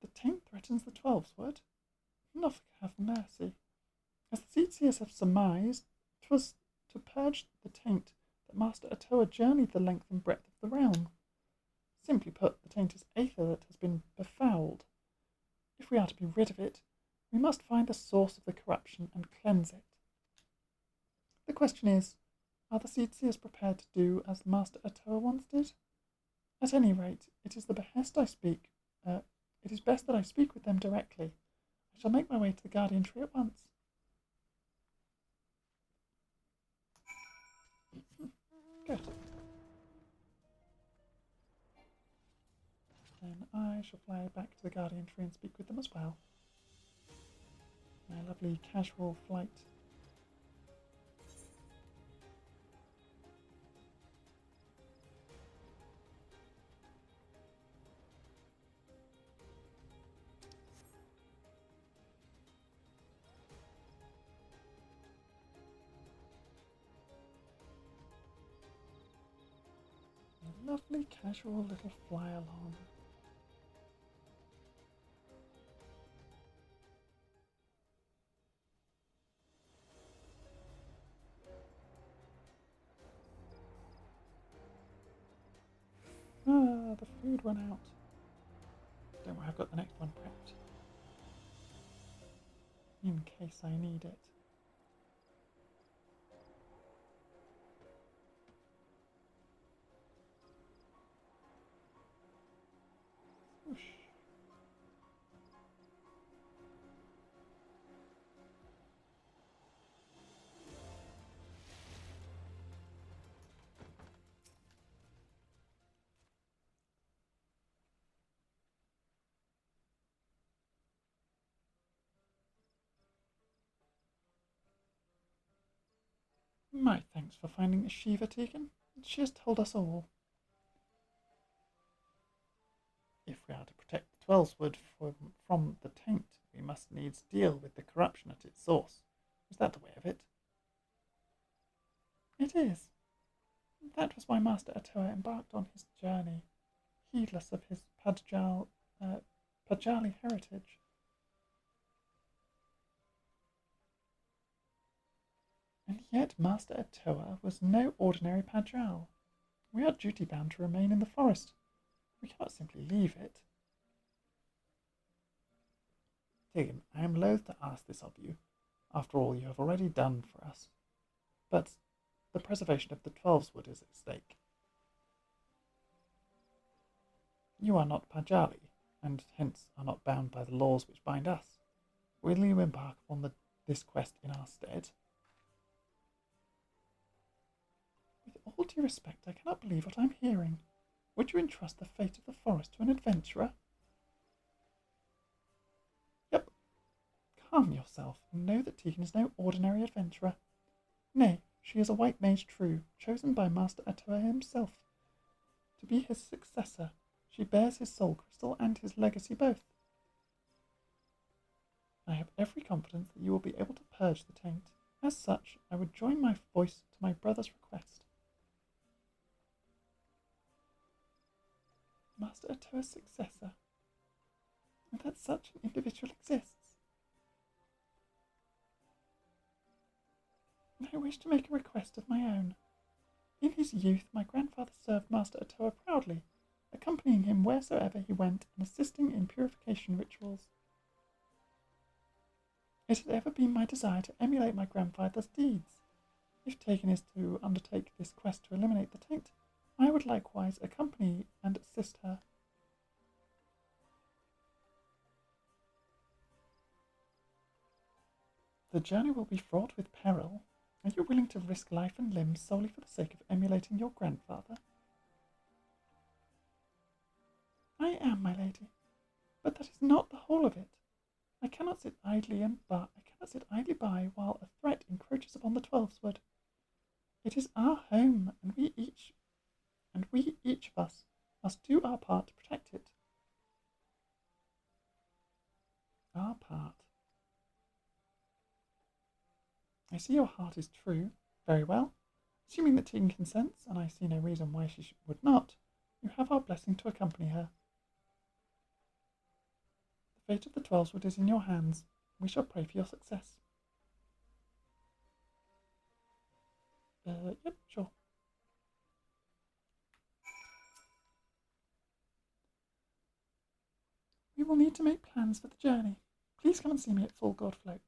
The taint threatens the 12's. Nofka have mercy. As the Seed Seers have surmised, 'twas to purge the taint that Master Atoa journeyed the length and breadth of the realm. Simply put, the taint is aether that has been befouled. If we are to be rid of it, we must find the source of the corruption and cleanse it. The question is, are the Seed Seers prepared to do as Master Atoa once did? At any rate, it is best that I speak with them directly. I shall make my way to the Guardian Tree at once. Good. Then I shall fly back to the Guardian Tree and speak with them as well. My lovely casual flight. lovely casual little fly along. Ah, the food went out. Don't worry, I've got the next one prepped. In case I need it. Whoosh. My thanks for finding Shiva, Tegan. She has told us all. If we are to protect the Twelveswood from the taint, we must needs deal with the corruption at its source. Is that the way of it? It is. That was why Master Atoa embarked on his journey, heedless of his Pajali heritage. And yet Master Atoa was no ordinary Pajal. We are duty-bound to remain in the forest. We cannot simply leave it. Tegan, I am loath to ask this of you. After all you have already done for us. But the preservation of the Twelveswood is at stake. You are not Pajali, and hence are not bound by the laws which bind us. Will you embark upon this quest in our stead? With all due respect, I cannot believe what I'm hearing. Would you entrust the fate of the forest to an adventurer? Yep. Calm yourself, and know that Tegan is no ordinary adventurer. Nay, she is a white mage true, chosen by Master Atoa himself. To be his successor, she bears his soul crystal and his legacy both. I have every confidence that you will be able to purge the taint. As such, I would join my voice to my brother's request. Master Atoa's successor, and that such an individual exists. And I wish to make a request of my own. In his youth, my grandfather served Master Atoa proudly, accompanying him wheresoever he went and assisting in purification rituals. It had ever been my desire to emulate my grandfather's deeds. If Tegan is to undertake this quest to eliminate the taint, I would likewise accompany and assist her. The journey will be fraught with peril. Are you willing to risk life and limbs solely for the sake of emulating your grandfather? I am, my lady, but that is not the whole of it. I cannot sit idly by while a threat encroaches upon the Twelveswood. It is our home, and we each of us must do our part to protect it. Our part. I see your heart is true. Very well. Assuming that Tegan consents, and I see no reason why she would not, you have our blessing to accompany her. The fate of the Twelveswood is in your hands. We shall pray for your success. Yep, sure. We will need to make plans for the journey. Please come and see me at Full God Float.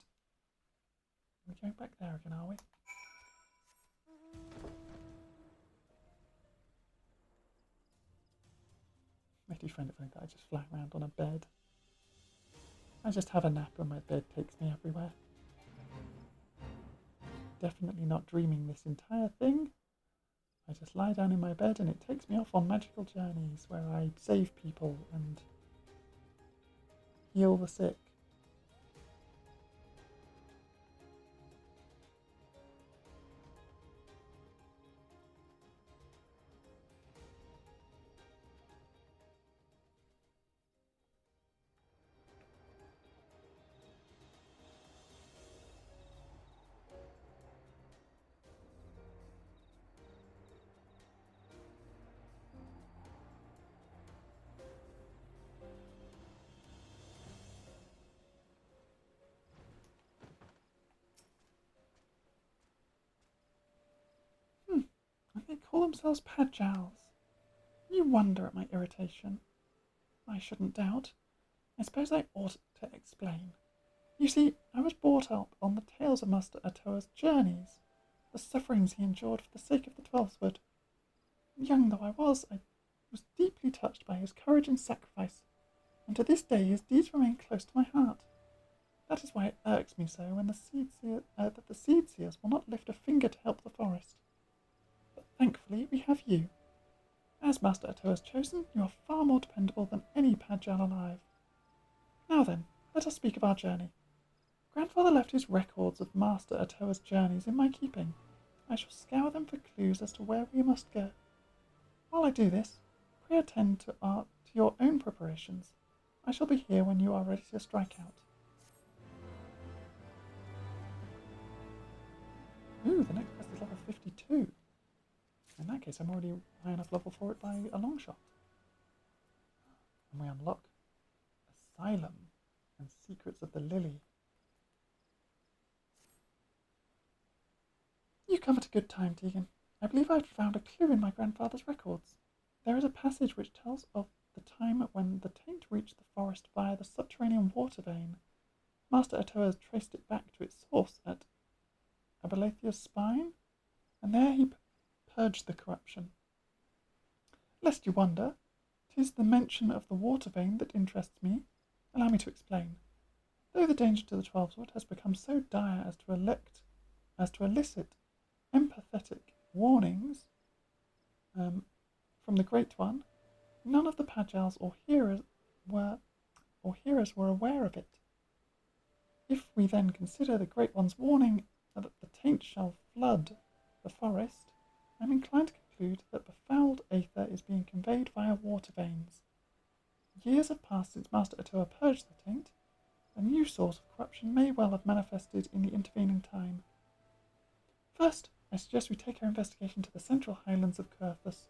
We're going back there again, are we? I do find it funny that I just fly around on a bed. I just have a nap and my bed takes me everywhere. Definitely not dreaming this entire thing. I just lie down in my bed and it takes me off on magical journeys where I save people and heal the sick. call themselves Padjals. You wonder at my irritation. I shouldn't doubt. I suppose I ought to explain. You see, I was brought up on the tales of Master Atoa's journeys, the sufferings he endured for the sake of the Twelveswood. Young though I was deeply touched by his courage and sacrifice, and to this day his deeds remain close to my heart. That is why it irks me so when that the seed seers will not lift a finger to help the forest. But thankfully we have you. As Master Atoa has chosen, you are far more dependable than any Padjal alive. Now then, let us speak of our journey. Grandfather left his records of Master Atoa's journeys in my keeping. I shall scour them for clues as to where we must go. While I do this, pray attend to your own preparations. I shall be here when you are ready to strike out. Ooh, the next quest is level 52. In that case, I'm already high enough level for it by a long shot. And we unlock Asylum and Secrets of the Lily. You come at a good time, Tegan. I believe I've found a clue in my grandfather's records. There is a passage which tells of the time when the taint reached the forest via the subterranean water vein. Master Atoa has traced it back to its source at Abalathia's spine, and there he purged the corruption. Lest you wonder, 'tis the mention of the water vein that interests me. Allow me to explain. Though the danger to the Twelveswood has become so dire as to elicit empathetic warnings from the Great One, none of the Padjals or hearers were aware of it. If we then consider the Great One's warning that the taint shall flood the forest, I am inclined to conclude that befouled aether is being conveyed via water veins. Years have passed since Master Atoa purged the taint. A new source of corruption may well have manifested in the intervening time. First, I suggest we take our investigation to the central highlands of Coerthas.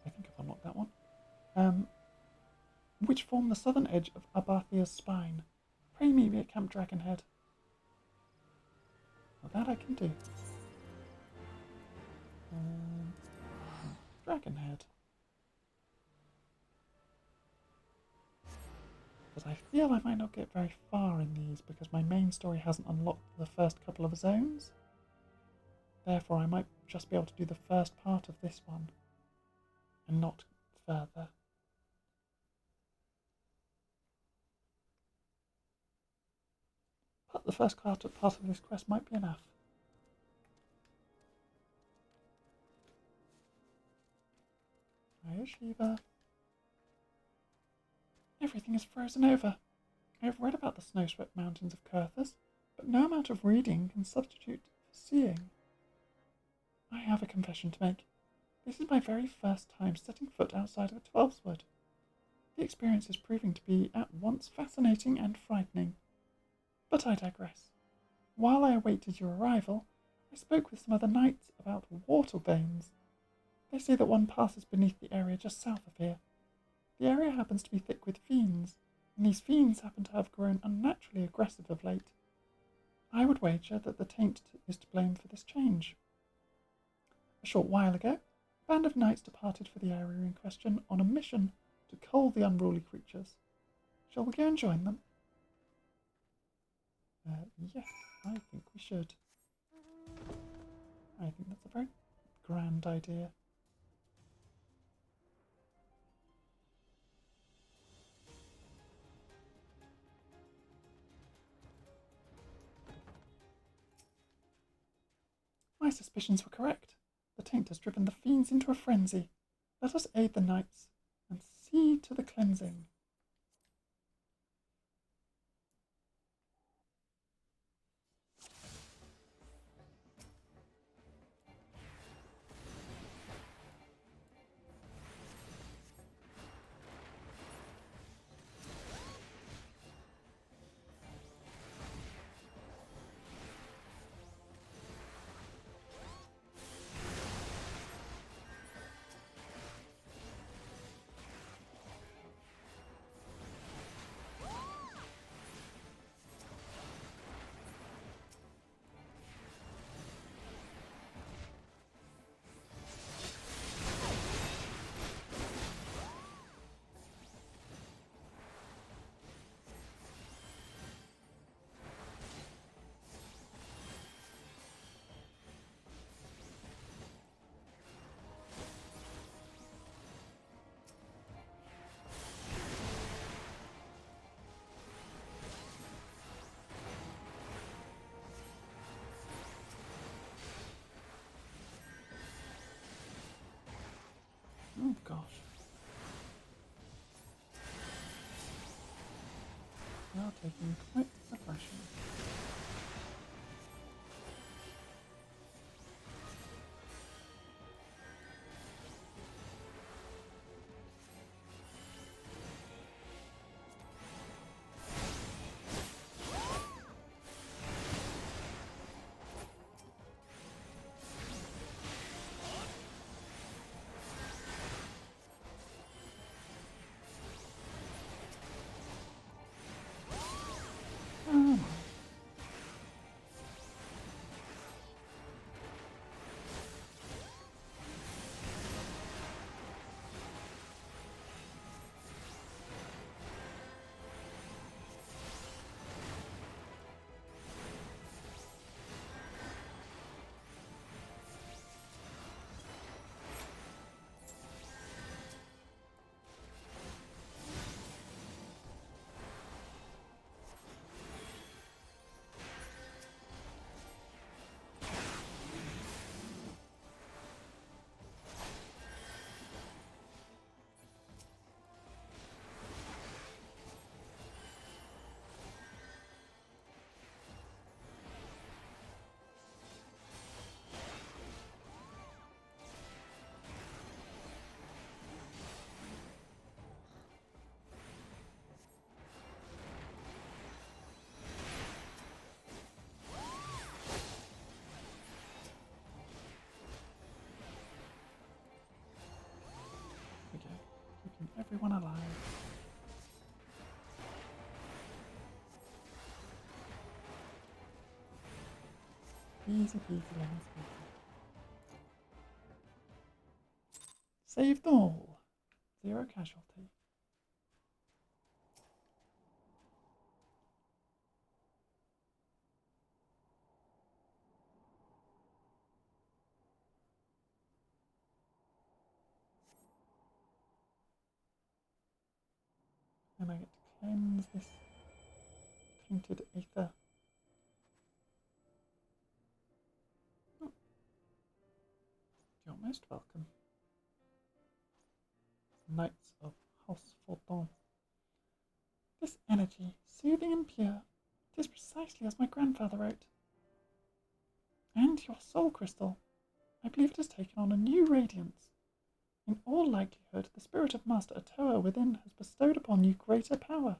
I think I've unlocked that one. Which form the southern edge of Abarthia's spine. Pray meet me at Camp Dragonhead. Well, that I can do. Dragonhead. But I feel I might not get very far in these because my main story hasn't unlocked the first couple of zones. Therefore, I might just be able to do the first part of this one and not further. But the first part of this quest might be enough. Hiya, Shiva. Everything is frozen over. I have read about the snow-swept mountains of Coerthas, but no amount of reading can substitute for seeing. I have a confession to make. This is my very first time setting foot outside of the Twelveswood. The experience is proving to be at once fascinating and frightening. But I digress. While I awaited your arrival, I spoke with some other knights about water veins. They say that one passes beneath the area just south of here. The area happens to be thick with fiends, and these fiends happen to have grown unnaturally aggressive of late. I would wager that the taint is to blame for this change. A short while ago, a band of knights departed for the area in question on a mission to cull the unruly creatures. Shall we go and join them? Yes, I think we should. I think that's a very grand idea. My suspicions were correct. The taint has driven the fiends into a frenzy. Let us aid the knights and see to the cleansing. gosh. We are taking quite a thrashing. Keeping everyone alive. Easy peasy lemon squeezy. Save them all. 0 casualty. And I get to cleanse this tainted aether. Oh. You're most welcome. Knights of House Fordon. This energy, soothing and pure, it is precisely as my grandfather wrote. And your soul crystal, I believe it has taken on a new radiance. In all likelihood, the spirit of Master Atoa within has bestowed upon you greater power.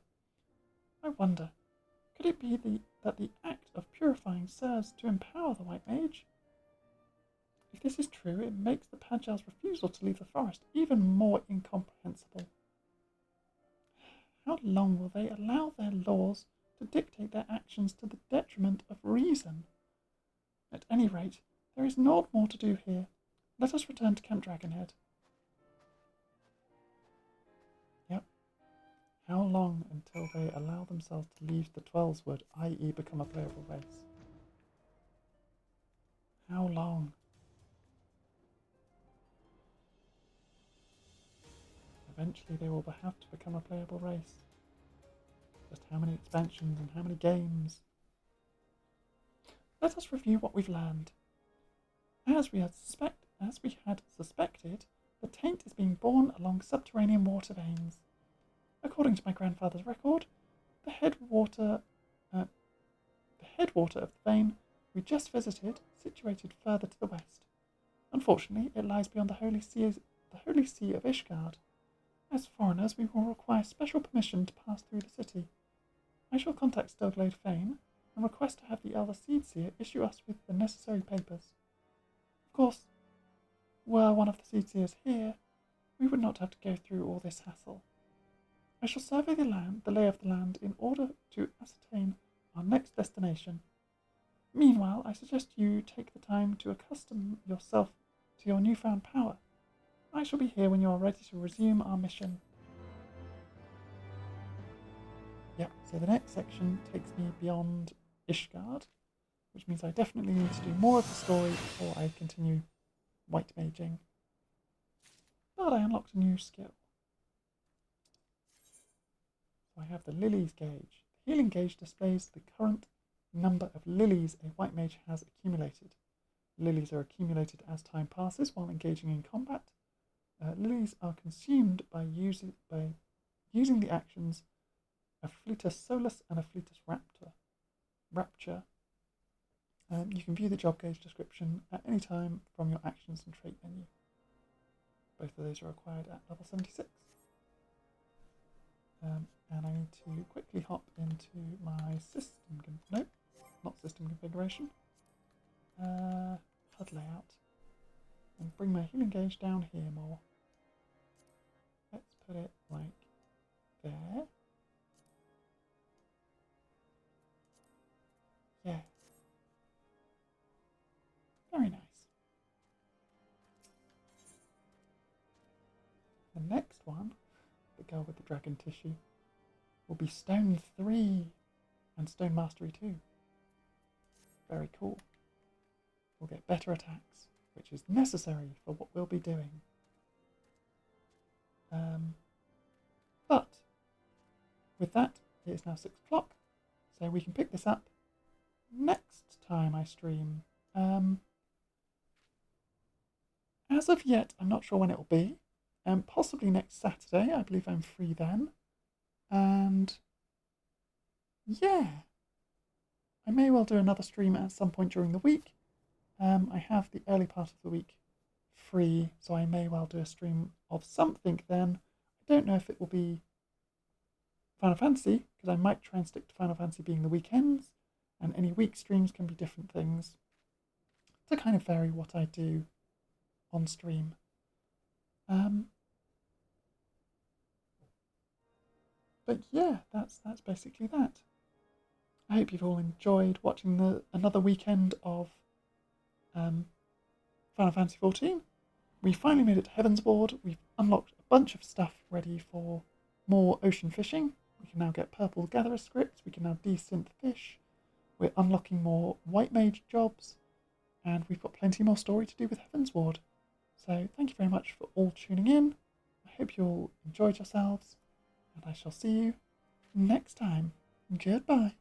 I wonder, could it be that the act of purifying serves to empower the White Mage? If this is true, it makes the Pajal's refusal to leave the forest even more incomprehensible. How long will they allow their laws to dictate their actions to the detriment of reason? At any rate, there is naught more to do here. Let us return to Camp Dragonhead. Yep. How long until they allow themselves to leave the Twelswood, i.e. become a playable race? How long? Eventually they will have to become a playable race. Just how many expansions and how many games? Let us review what we've learned. As we had suspected, the taint is being born along subterranean water veins. According to my grandfather's record, the headwater of the vein we just visited, situated further to the west. Unfortunately, it lies beyond the Holy See of Ishgard. As foreigners, we will require special permission to pass through the city. I shall contact Stilglade Fane and request to have the Elder Seedseer issue us with the necessary papers. Of course, were one of the Seedseers here, we would not have to go through all this hassle. I shall survey the lay of the land, in order to ascertain our next destination. Meanwhile, I suggest you take the time to accustom yourself to your newfound power. I shall be here when you are ready to resume our mission. Yep, so the next section takes me beyond Ishgard, which means I definitely need to do more of the story before I continue white maging. But I unlocked a new skill. So I have the Lilies gauge. The healing gauge displays the current number of lilies a white mage has accumulated. Lilies are accumulated as time passes while engaging in combat. lilies are consumed by using the actions a Flutus Solus and a Flutus Rapture. You can view the job gauge description at any time from your actions and trait menu. Both of those are required at level 76. And I need to quickly hop into my system configuration. HUD layout. And bring my healing gauge down here more. Let's put it like there. Yeah. Very nice. The next one, the girl with the dragon tissue, will be Stone 3 and Stone Mastery 2. Very cool. We'll get better attacks, which is necessary for what we'll be doing. But with that, it is now 6 o'clock, so we can pick this up next time I stream. As of yet, I'm not sure when it will be. Possibly next Saturday. I believe I'm free then. And yeah, I may well do another stream at some point during the week. I have the early part of the week free, so I may well do a stream of something then. I don't know if it will be Final Fantasy, because I might try and stick to Final Fantasy being the weekends, and any week streams can be different things to kind of vary what I do on stream. But yeah, that's basically that. I hope you've all enjoyed watching another weekend of Final Fantasy XIV. We finally made it to Heavensward. We've unlocked a bunch of stuff ready for more ocean fishing. We can now get purple gatherer scripts. We can now desynth fish. We're unlocking more white mage jobs. And we've got plenty more story to do with Heavensward. So thank you very much for all tuning in. I hope you all enjoyed yourselves. And I shall see you next time. Goodbye.